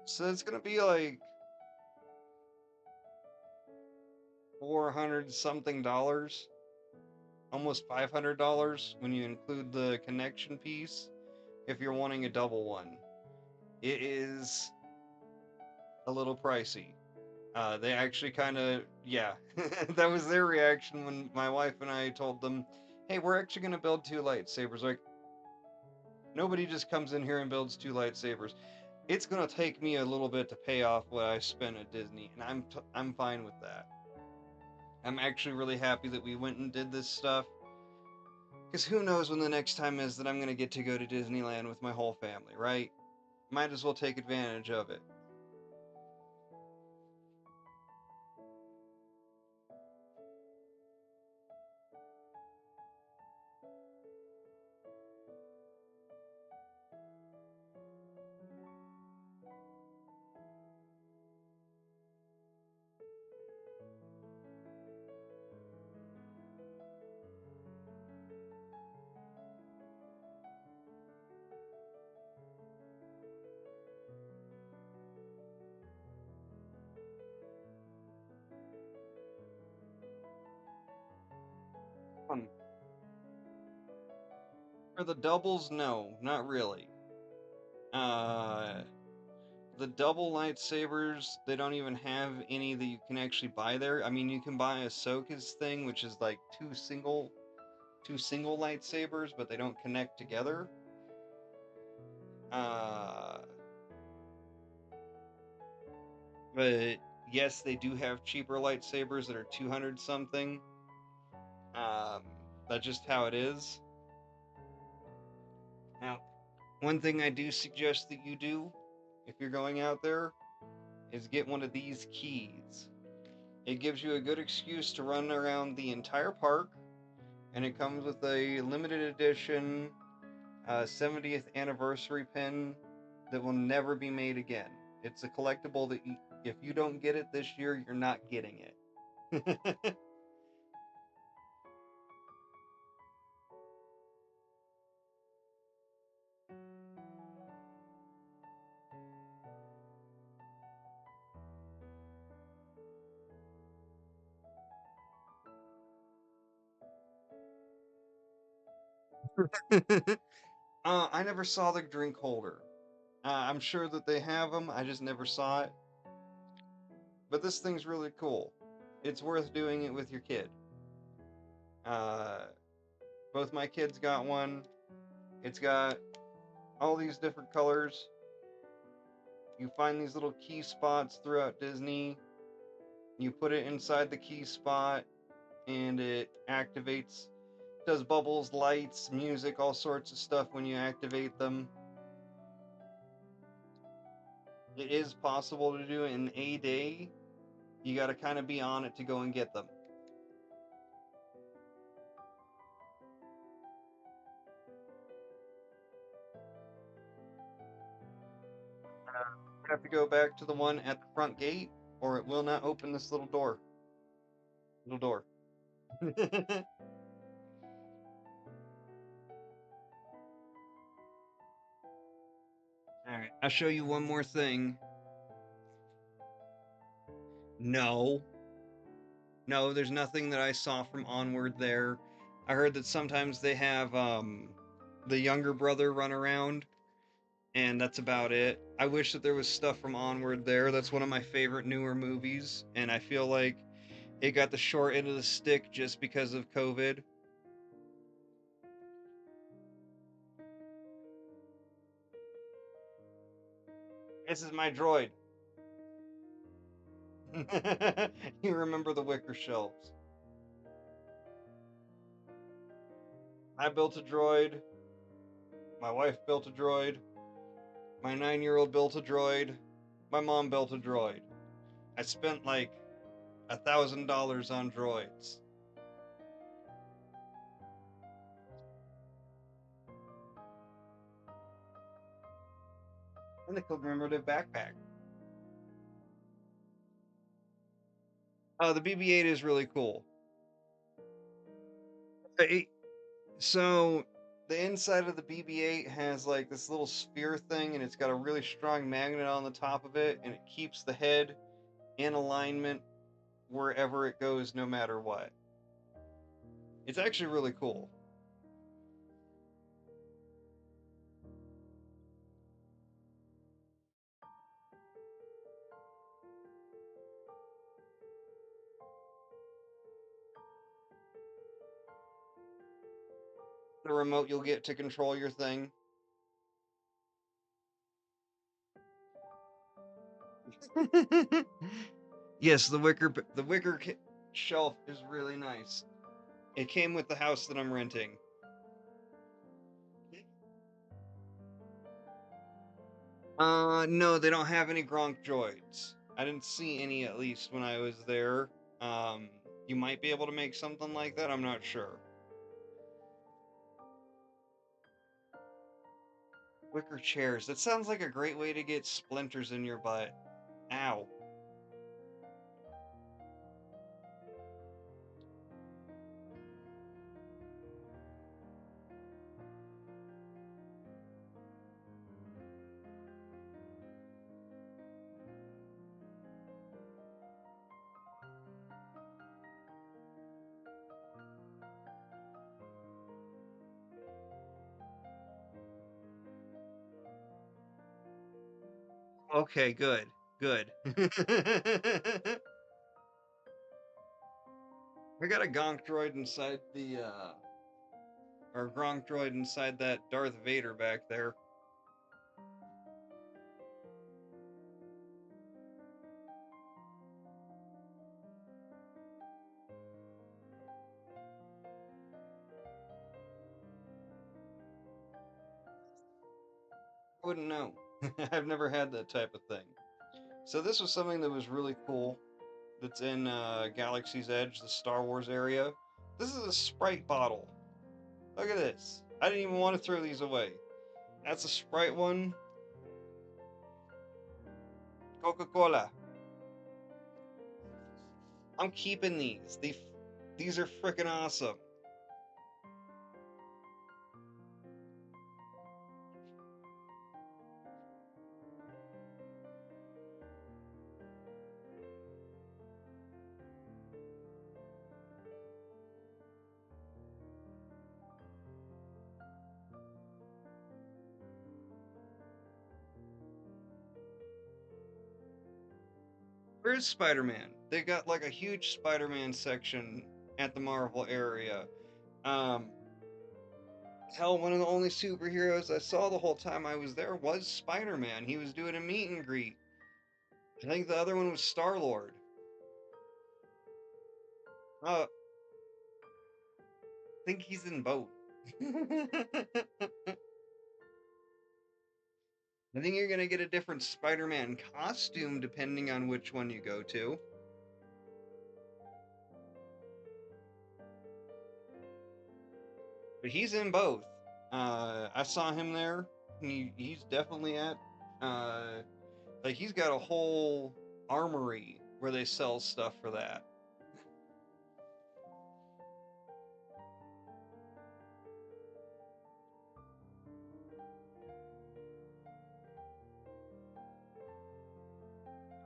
So it's gonna be like 400 something dollars, almost $500 when you include the connection piece if you're wanting a double one. It is a little pricey. They actually kind of, yeah, that was their reaction when my wife and I told them, hey, we're actually going to build two lightsabers. Like, nobody just comes in here and builds two lightsabers. It's going to take me a little bit to pay off what I spent at Disney, and I'm fine with that. I'm actually really happy that we went and did this stuff, because who knows when the next time is that I'm going to get to go to Disneyland with my whole family, right? Might as well take advantage of it. Um, for the doubles, no, not really. Uh, the double lightsabers, they don't even have any that you can actually buy there. I mean, you can buy Ahsoka's thing, which is like two single lightsabers, but they don't connect together. Uh, but yes, they do have cheaper lightsabers that are 200 something. That's just how it is. Now, one thing I do suggest that you do if you're going out there is get one of these keys. It gives you a good excuse to run around the entire park, and it comes with a limited edition 70th anniversary pin that will never be made again. It's a collectible that if you don't get it this year, you're not getting it. I never saw the drink holder. I'm sure that they have them. I just never saw it. But this thing's really cool. It's worth doing it with your kid. Uh, both my kids got one. It's got all these different colors. You find these little key spots throughout Disney. You put it inside the key spot, and it activates, does bubbles, lights, music, all sorts of stuff when you activate them. It is possible to do it in a day. You got to kind of be on it to go and get them. You have to go back to the one at the front gate, or it will not open this little door. Little door. All right, I'll show you one more thing. No, no, there's nothing that I saw from Onward there. I heard that sometimes they have the younger brother run around, and that's about it. I wish that there was stuff from Onward there. That's one of my favorite newer movies, and I feel like it got the short end of the stick just because of COVID. This is my droid. You remember the wicker shelves. I built a droid. My wife built a droid. My 9-year-old built a droid. My mom built a droid. I spent like $1,000 on droids. And the commemorative backpack. The BB-8 is really cool. So the inside of the BB-8 has like this little sphere thing, and it's got a really strong magnet on the top of it, and it keeps the head in alignment wherever it goes, no matter what. It's actually really cool. The remote you'll get to control your thing. Yes, the wicker shelf is really nice. It came with the house that I'm renting. No, they don't have any Gronk droids. I didn't see any, at least when I was there. Um, you might be able to make something like that. I'm not sure. Wicker chairs. That sounds like a great way to get splinters in your butt. Ow. Okay, good. Good. I got a Gonk droid inside or Gronk droid inside that Darth Vader back there. I wouldn't know. I've never had that type of thing. So this was something that was really cool. That's in Galaxy's Edge, the Star Wars area. This is a Sprite bottle. Look at this. I didn't even want to throw these away. That's a Sprite one. Coca-Cola. I'm keeping these. These are freaking awesome. Where's Spider-Man? They got like a huge Spider-Man section at the Marvel area. Um, Hell, one of the only superheroes I saw the whole time I was there was Spider-Man. He was doing a meet and greet. I think the other one was Star-Lord. I think he's in both. I think you're gonna get a different Spider-Man costume depending on which one you go to. But he's in both. I saw him there. He's definitely at like he's got a whole armory where they sell stuff for that.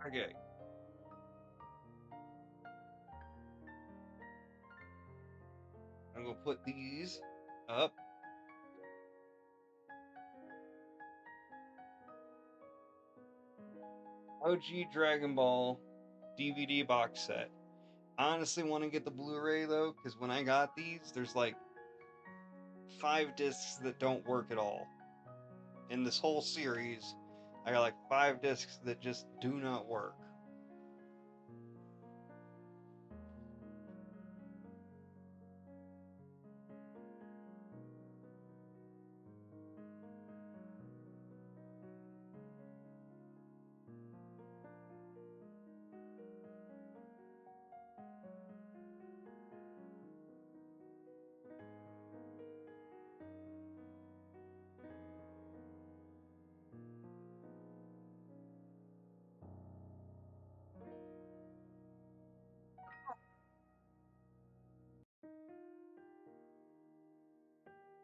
Okay. I'm gonna put these up. OG Dragon Ball DVD box set. I honestly want to get the Blu-ray though, because when I got these, there's like 5 discs that don't work at all. In this whole series, I got like 5 discs that just do not work.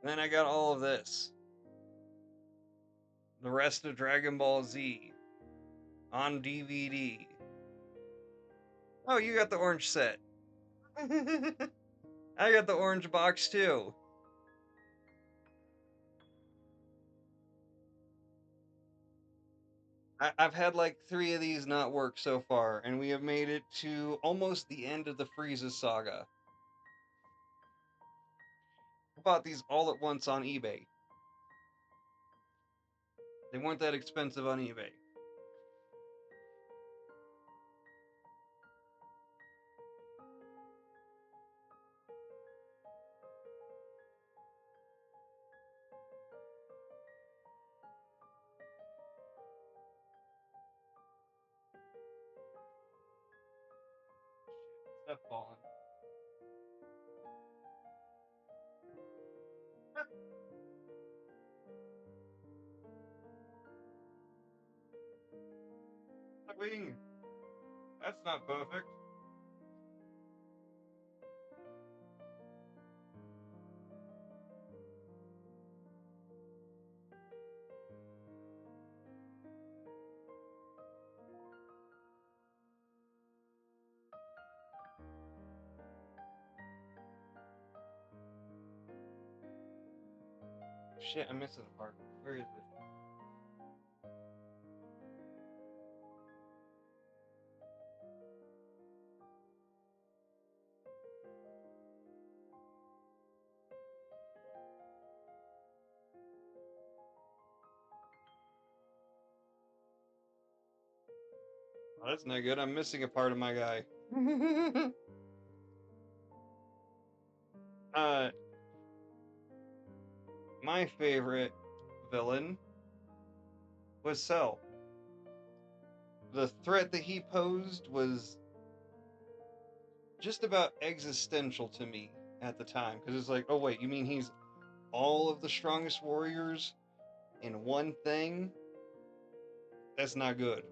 And then I got all of this. The rest of Dragon Ball Z on DVD. Oh, you got the orange set. I got the orange box too. I've had like 3 of these not work so far, and we have made it to almost the end of the Frieza saga. I bought these all at once on eBay. They weren't that expensive on eBay. Step falling. Wing. That's not perfect. Shit, I'm missing a part. Where is it? Oh, that's not good. I'm missing a part of my guy. uh, my favorite villain was Cell. The threat that he posed was just about existential to me at the time, because it's like, oh wait, you mean he's all of the strongest warriors in one thing? That's not good.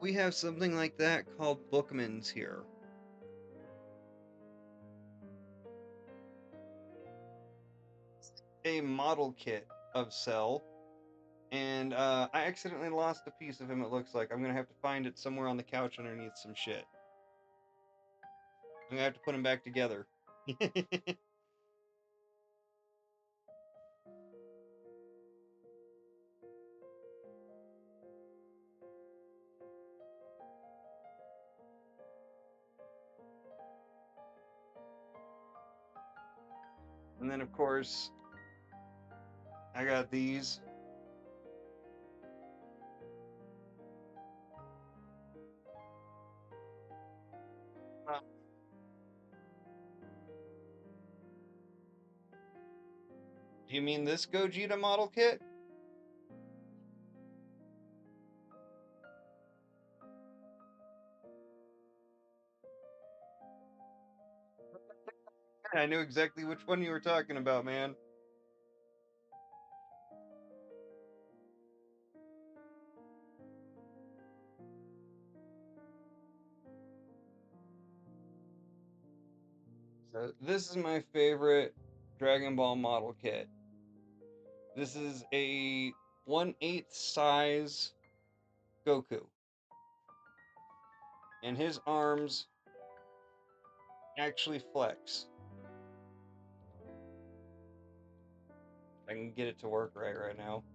We have something like that called Bookmans here. A model kit of Cell, and I accidentally lost a piece of him, it looks like. I'm gonna have to find it somewhere on the couch underneath some shit. I'm gonna have to put him back together. And then, of course, I got these. You mean this Gogeta model kit? I knew exactly which one you were talking about, man. So this is my favorite Dragon Ball model kit. This is a 1/8 size Goku. And his arms actually flex. I can get it to work right now.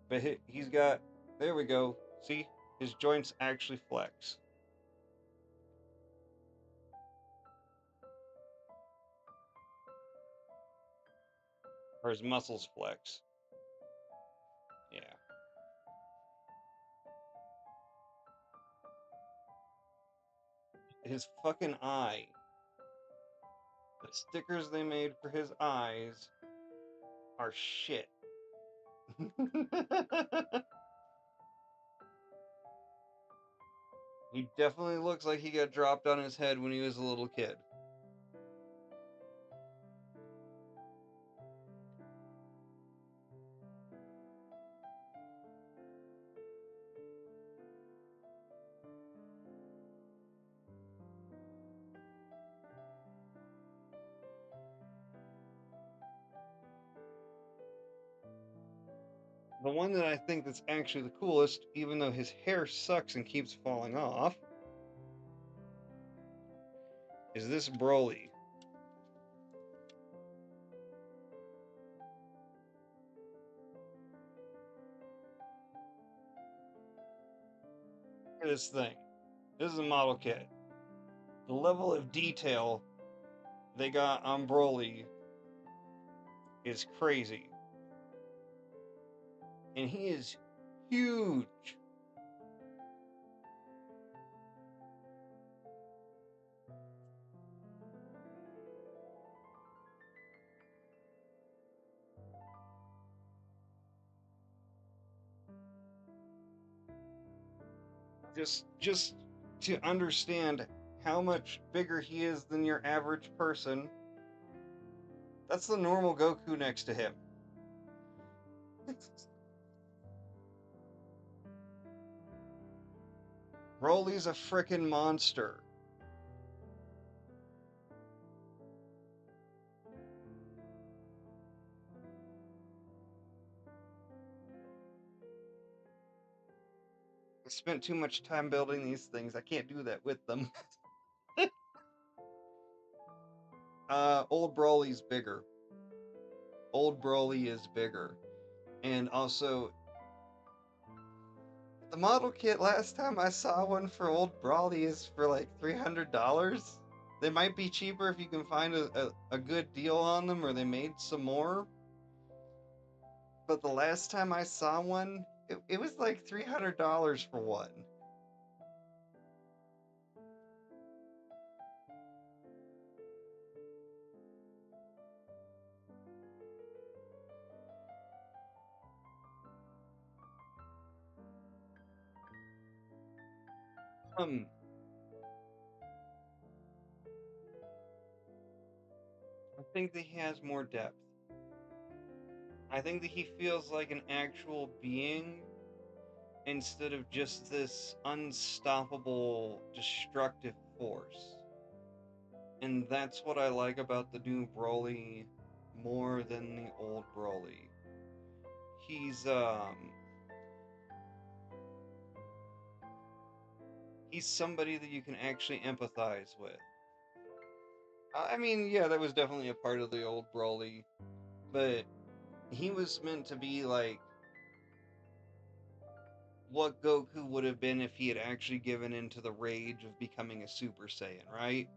But he's got, there we go. See, his joints actually flex. Or his muscles flex. Yeah. His fucking eye. The stickers they made for his eyes are shit. He definitely looks like he got dropped on his head when he was a little kid. The one that I think that's actually the coolest, even though his hair sucks and keeps falling off, is this Broly. Look at this thing. This is a model kit. The level of detail they got on Broly is crazy. And he is huge. Just to understand how much bigger he is than your average person, that's the normal Goku next to him. Broly's a frickin' monster. I spent too much time building these things. I can't do that with them. Old Broly's bigger. Old Broly is bigger. And also, the model kit last time I saw one for Old Broly is for like $300. They might be cheaper if you can find a good deal on them, or they made some more. But the last time I saw one, it was like $300 for one. Um, I think that he has more depth. I think that he feels like an actual being instead of just this unstoppable, destructive force. And that's what I like about the new Broly more than the old Broly. He's he's somebody that you can actually empathize with. I mean, yeah, that was definitely a part of the old Broly, but he was meant to be like what Goku would have been if he had actually given into the rage of becoming a Super Saiyan, right?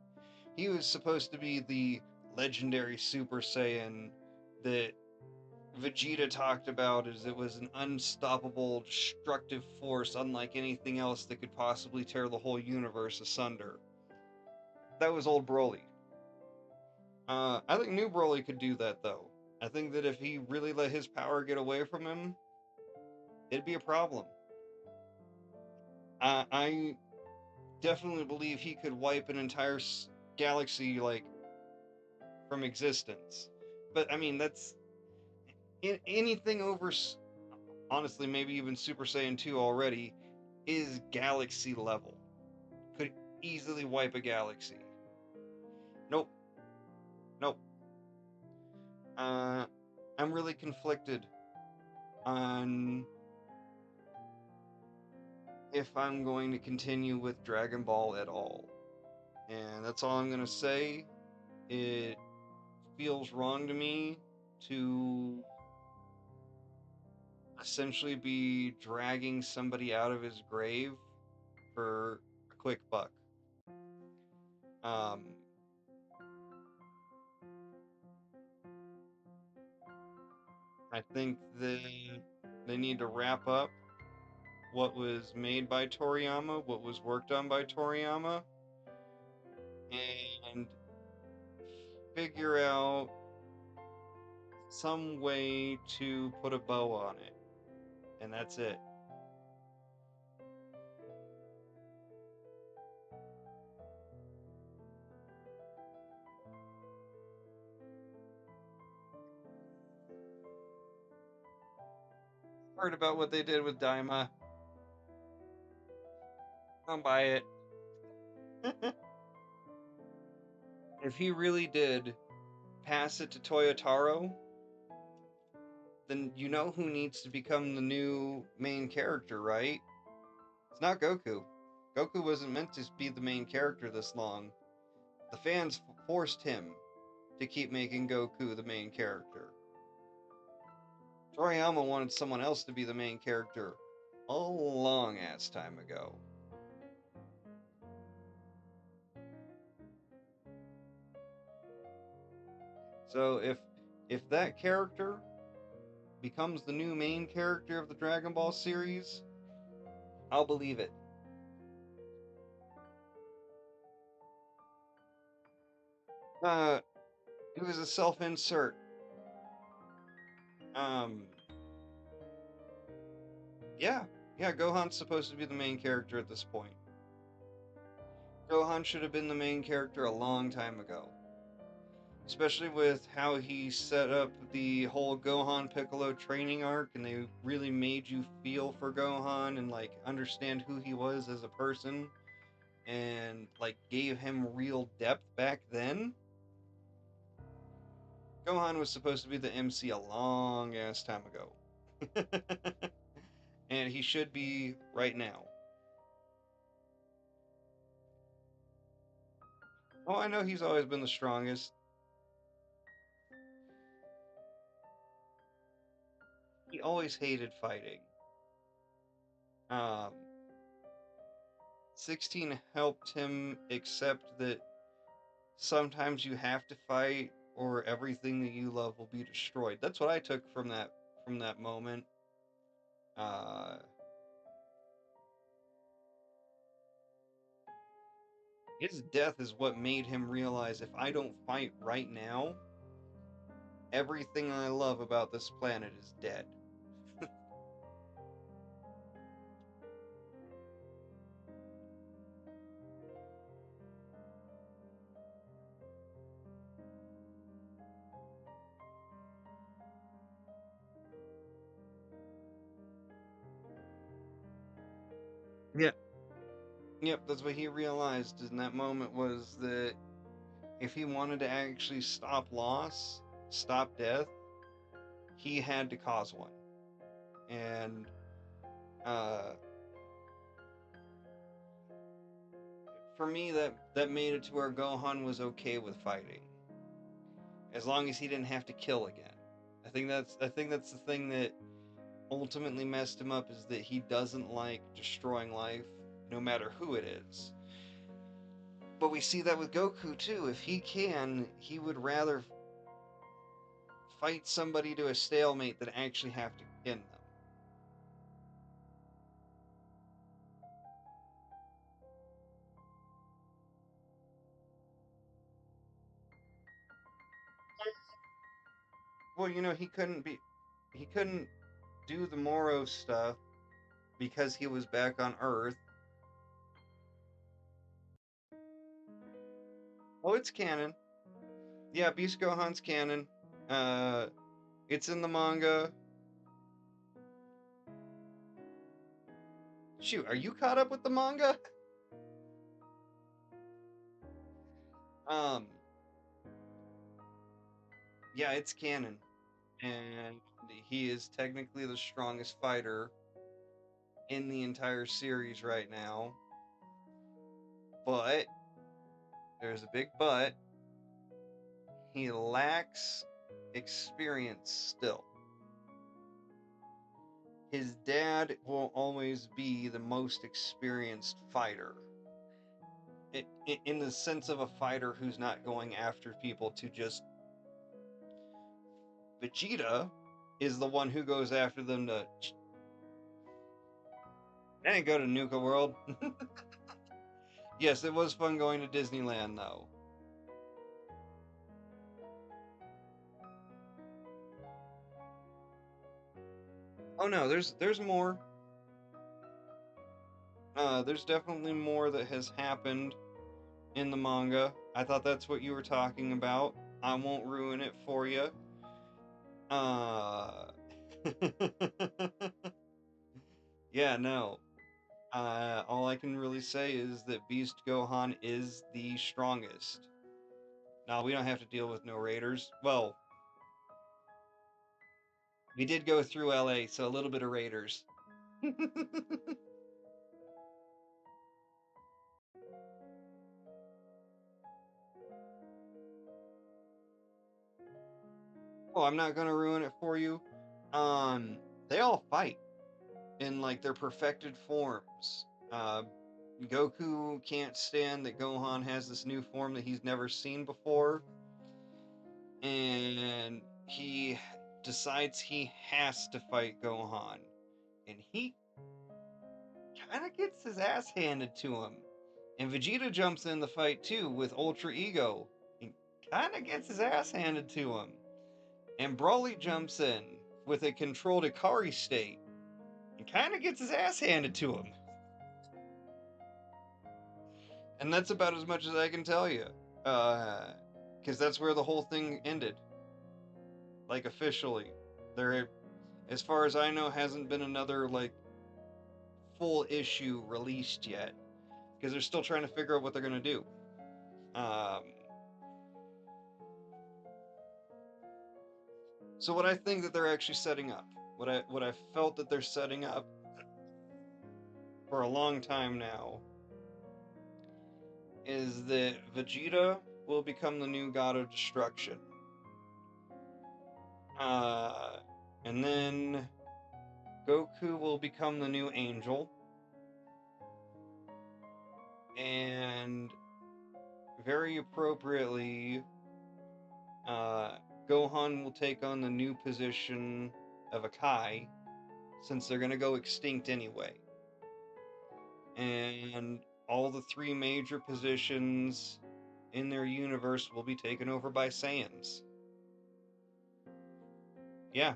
He was supposed to be the legendary Super Saiyan that Vegeta talked about as it was an unstoppable, destructive force unlike anything else that could possibly tear the whole universe asunder. That was old Broly. I think new Broly could do that though. I think that if he really let his power get away from him, it'd be a problem. I definitely believe he could wipe an entire galaxy like from existence. But I mean, that's anything over, honestly, maybe even Super Saiyan 2 already is galaxy level. Could easily wipe a galaxy. Nope, nope. Uh, I'm really conflicted on if I'm going to continue with Dragon Ball at all. And that's all I'm going to say. It feels wrong to me to essentially be dragging somebody out of his grave for a quick buck. Um, I think they need to wrap up what was made by Toriyama, what was worked on by Toriyama, and figure out some way to put a bow on it. And that's it. Heard about what they did with Daima. Don't buy it. If he really did pass it to Toyotaro, then you know who needs to become the new main character, right? It's not Goku. Goku wasn't meant to be the main character this long. The fans forced him to keep making Goku the main character. Toriyama wanted someone else to be the main character a long ass time ago. So if that character becomes the new main character of the Dragon Ball series, I'll believe it. It was a self-insert. Um, yeah, Gohan's supposed to be the main character at this point. Gohan should have been the main character a long time ago. Especially with how he set up the whole Gohan Piccolo training arc, and they really made you feel for Gohan and like understand who he was as a person, and like gave him real depth back then. Gohan was supposed to be the MC a long ass time ago. And he should be right now. Oh, I know he's always been the strongest. He always hated fighting. Um, 16 helped him accept that sometimes you have to fight or everything that you love will be destroyed. That's what I took from that moment. Uh, his death is what made him realize if I don't fight right now, everything I love about this planet is dead. Yeah. Yep, that's what he realized in that moment, was that if he wanted to actually stop loss, stop death, he had to cause one. And for me, that made it to where Gohan was okay with fighting, as long as he didn't have to kill again. I think that's the thing that ultimately messed him up, is that he doesn't like destroying life, no matter who it is. But we see that with Goku too. If he can, he would rather fight somebody to a stalemate than actually have to end them. Well, he couldn't do the Moro stuff because he was back on Earth. Oh, it's canon. Yeah, Beast Gohan's canon. Uh, it's in the manga. Shoot, are you caught up with the manga? Um, yeah, it's canon, and he is technically the strongest fighter in the entire series right now. But there's a big but. He lacks experience still. His dad will always be the most experienced fighter. In the sense of a fighter who's not going after people to just. Vegeta is the one who goes after them to. I didn't go to Nuka World. Yes, it was fun going to Disneyland though. Oh no, there's more. There's definitely more that has happened in the manga. I thought that's what you were talking about. I won't ruin it for you. Uh, yeah, no. All I can really say is that Beast Gohan is the strongest. Now we don't have to deal with no raiders. Well, we did go through LA, so a little bit of raiders. Oh, I'm not gonna ruin it for you. They all fight in like their perfected forms. Goku can't stand that Gohan has this new form that he's never seen before, and he decides he has to fight Gohan, and he kind of gets his ass handed to him. And Vegeta jumps in the fight too with Ultra Ego, and kind of gets his ass handed to him. And Broly jumps in with a controlled Ikari state and kind of gets his ass handed to him. And that's about as much as I can tell you. Because that's where the whole thing ended. Like, officially. There, as far as I know, hasn't been another, like, full issue released yet. Because they're still trying to figure out what they're going to do. So what I think that they're actually setting up, what I felt that they're setting up for a long time now, is that Vegeta will become the new god of destruction. Uh, and then Goku will become the new angel. And very appropriately, Gohan will take on the new position of a Kai, since they're gonna go extinct anyway. And all the three major positions in their universe will be taken over by Saiyans. Yeah,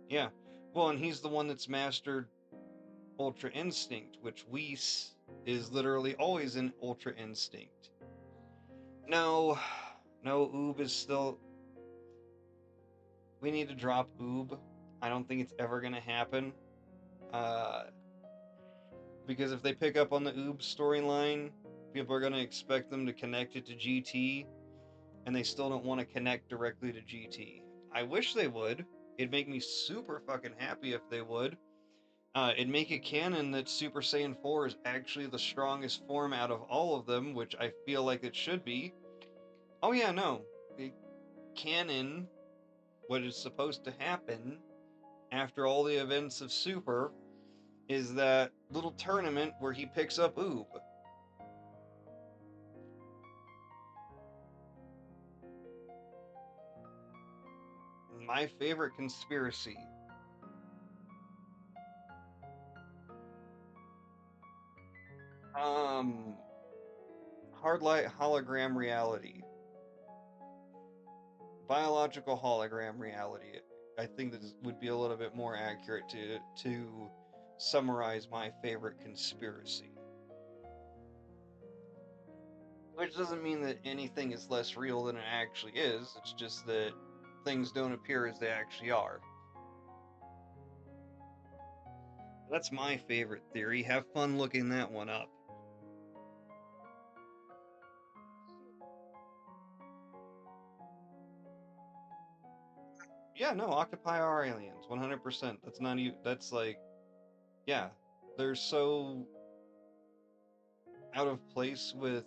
yeah. Well, and he's the one that's mastered Ultra Instinct, which Whis is literally always in Ultra Instinct. No, no, Oob is still. We need to drop Oob. I don't think it's ever gonna happen. Uh, because if they pick up on the Oob storyline, people are gonna expect them to connect it to GT, and they still don't want to connect directly to GT. I wish they would. It'd make me super fucking happy if they would. It'd make it canon that Super Saiyan 4 is actually the strongest form out of all of them, which I feel like it should be. Oh yeah, no. Canon, what is supposed to happen after all the events of Super, is that little tournament where he picks up Oob. My favorite conspiracy. Hard light hologram reality. biological hologram reality. I think this would be a little bit more accurate to summarize my favorite conspiracy. Which doesn't mean that anything is less real than it actually is. It's just that things don't appear as they actually are. That's my favorite theory. Have fun looking that one up. Yeah, no, octopi are aliens, 100%. That's not even, that's like, yeah, they're so out of place with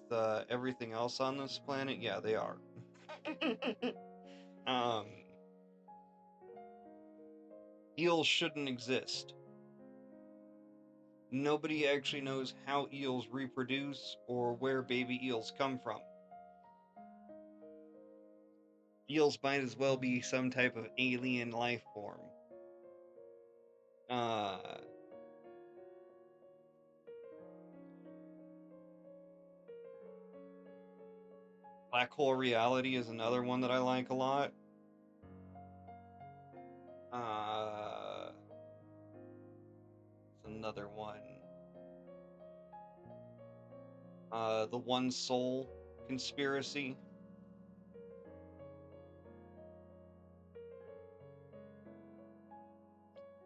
everything else on this planet. Yeah, they are. um, eels shouldn't exist. Nobody actually knows how eels reproduce or where baby eels come from. Eels might as well be some type of alien life form. Uh, Black hole reality is another one that I like a lot. It's another one. The One Soul conspiracy.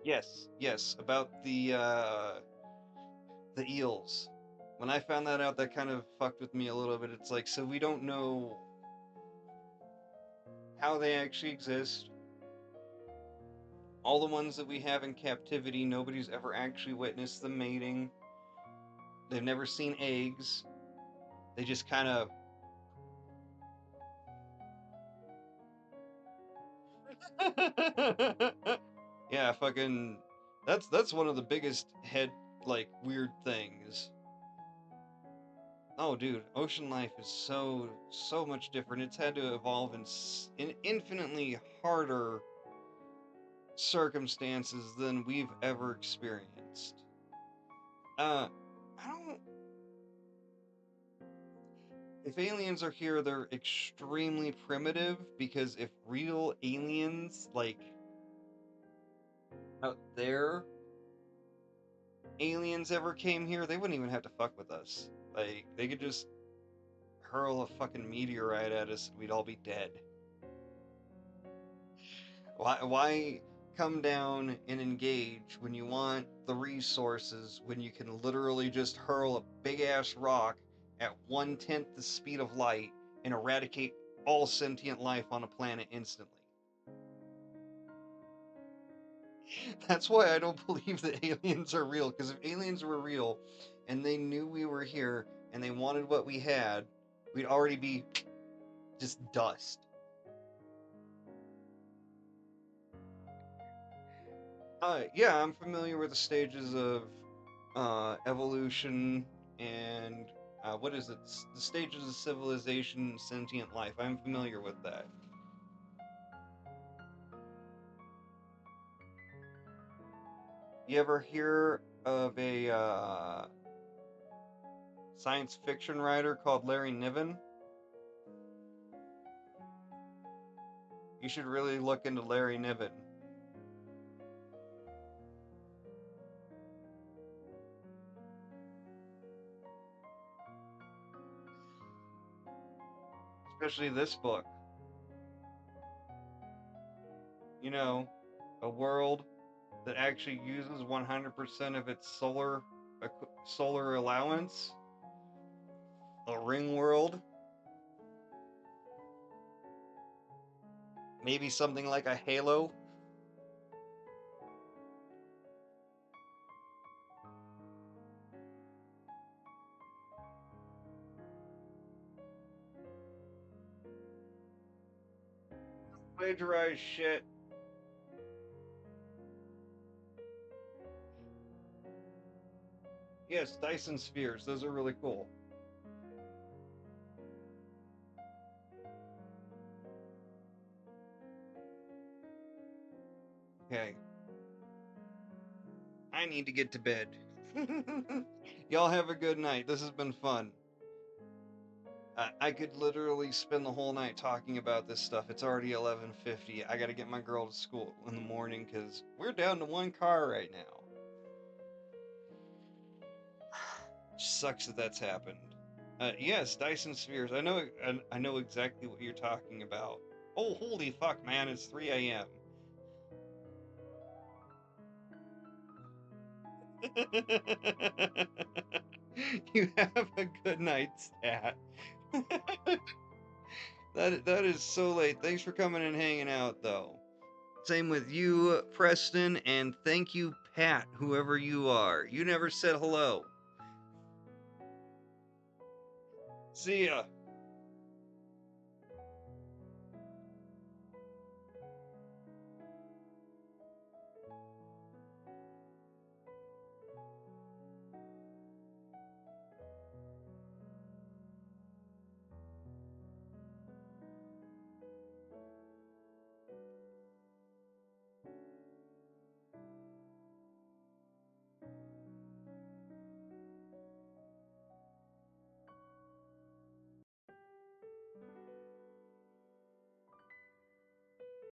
Yes, about the eels. When I found that out, that kind of fucked with me a little bit. It's like, so we don't know how they actually exist. All the ones that we have in captivity, nobody's ever actually witnessed them mating. They've never seen eggs. They just kind of yeah, fucking that's one of the biggest head like weird things. Oh, dude, ocean life is so much different. It's had to evolve in infinitely harder circumstances than we've ever experienced. I don't. If aliens are here, they're extremely primitive because if real aliens like out there aliens ever came here, they wouldn't even have to fuck with us. Like they could just hurl a fucking meteorite at us and we'd all be dead. Why come down and engage when you want the resources when you can literally just hurl a big ass rock at 1/10 the speed of light and eradicate all sentient life on a planet instantly? That's why I don't believe that aliens are real, because if aliens were real and they knew we were here and they wanted what we had, we'd already be just dust. Yeah, I'm familiar with the stages of evolution and what is it? The stages of civilization, sentient life. I'm familiar with that. You ever hear of a science fiction writer called Larry Niven? You should really look into Larry Niven. Especially this book. You know, a world that actually uses 100% of its solar allowance. A ring world. Maybe something like a Halo. Plagiarized shit. Yes, Dyson spheres. Those are really cool. Okay. I need to get to bed. Y'all have a good night. This has been fun. I could literally spend the whole night talking about this stuff. It's already 11:50. I gotta get my girl to school in the morning because we're down to one car right now. Sucks that that's happened. Yes, Dyson Spheres. I know exactly what you're talking about. Oh, holy fuck, man! It's 3 a.m. You have a good night, stat. That is so late. Thanks for coming and hanging out, though. Same with you, Preston, and thank you, Pat, whoever you are. You never said hello. See ya.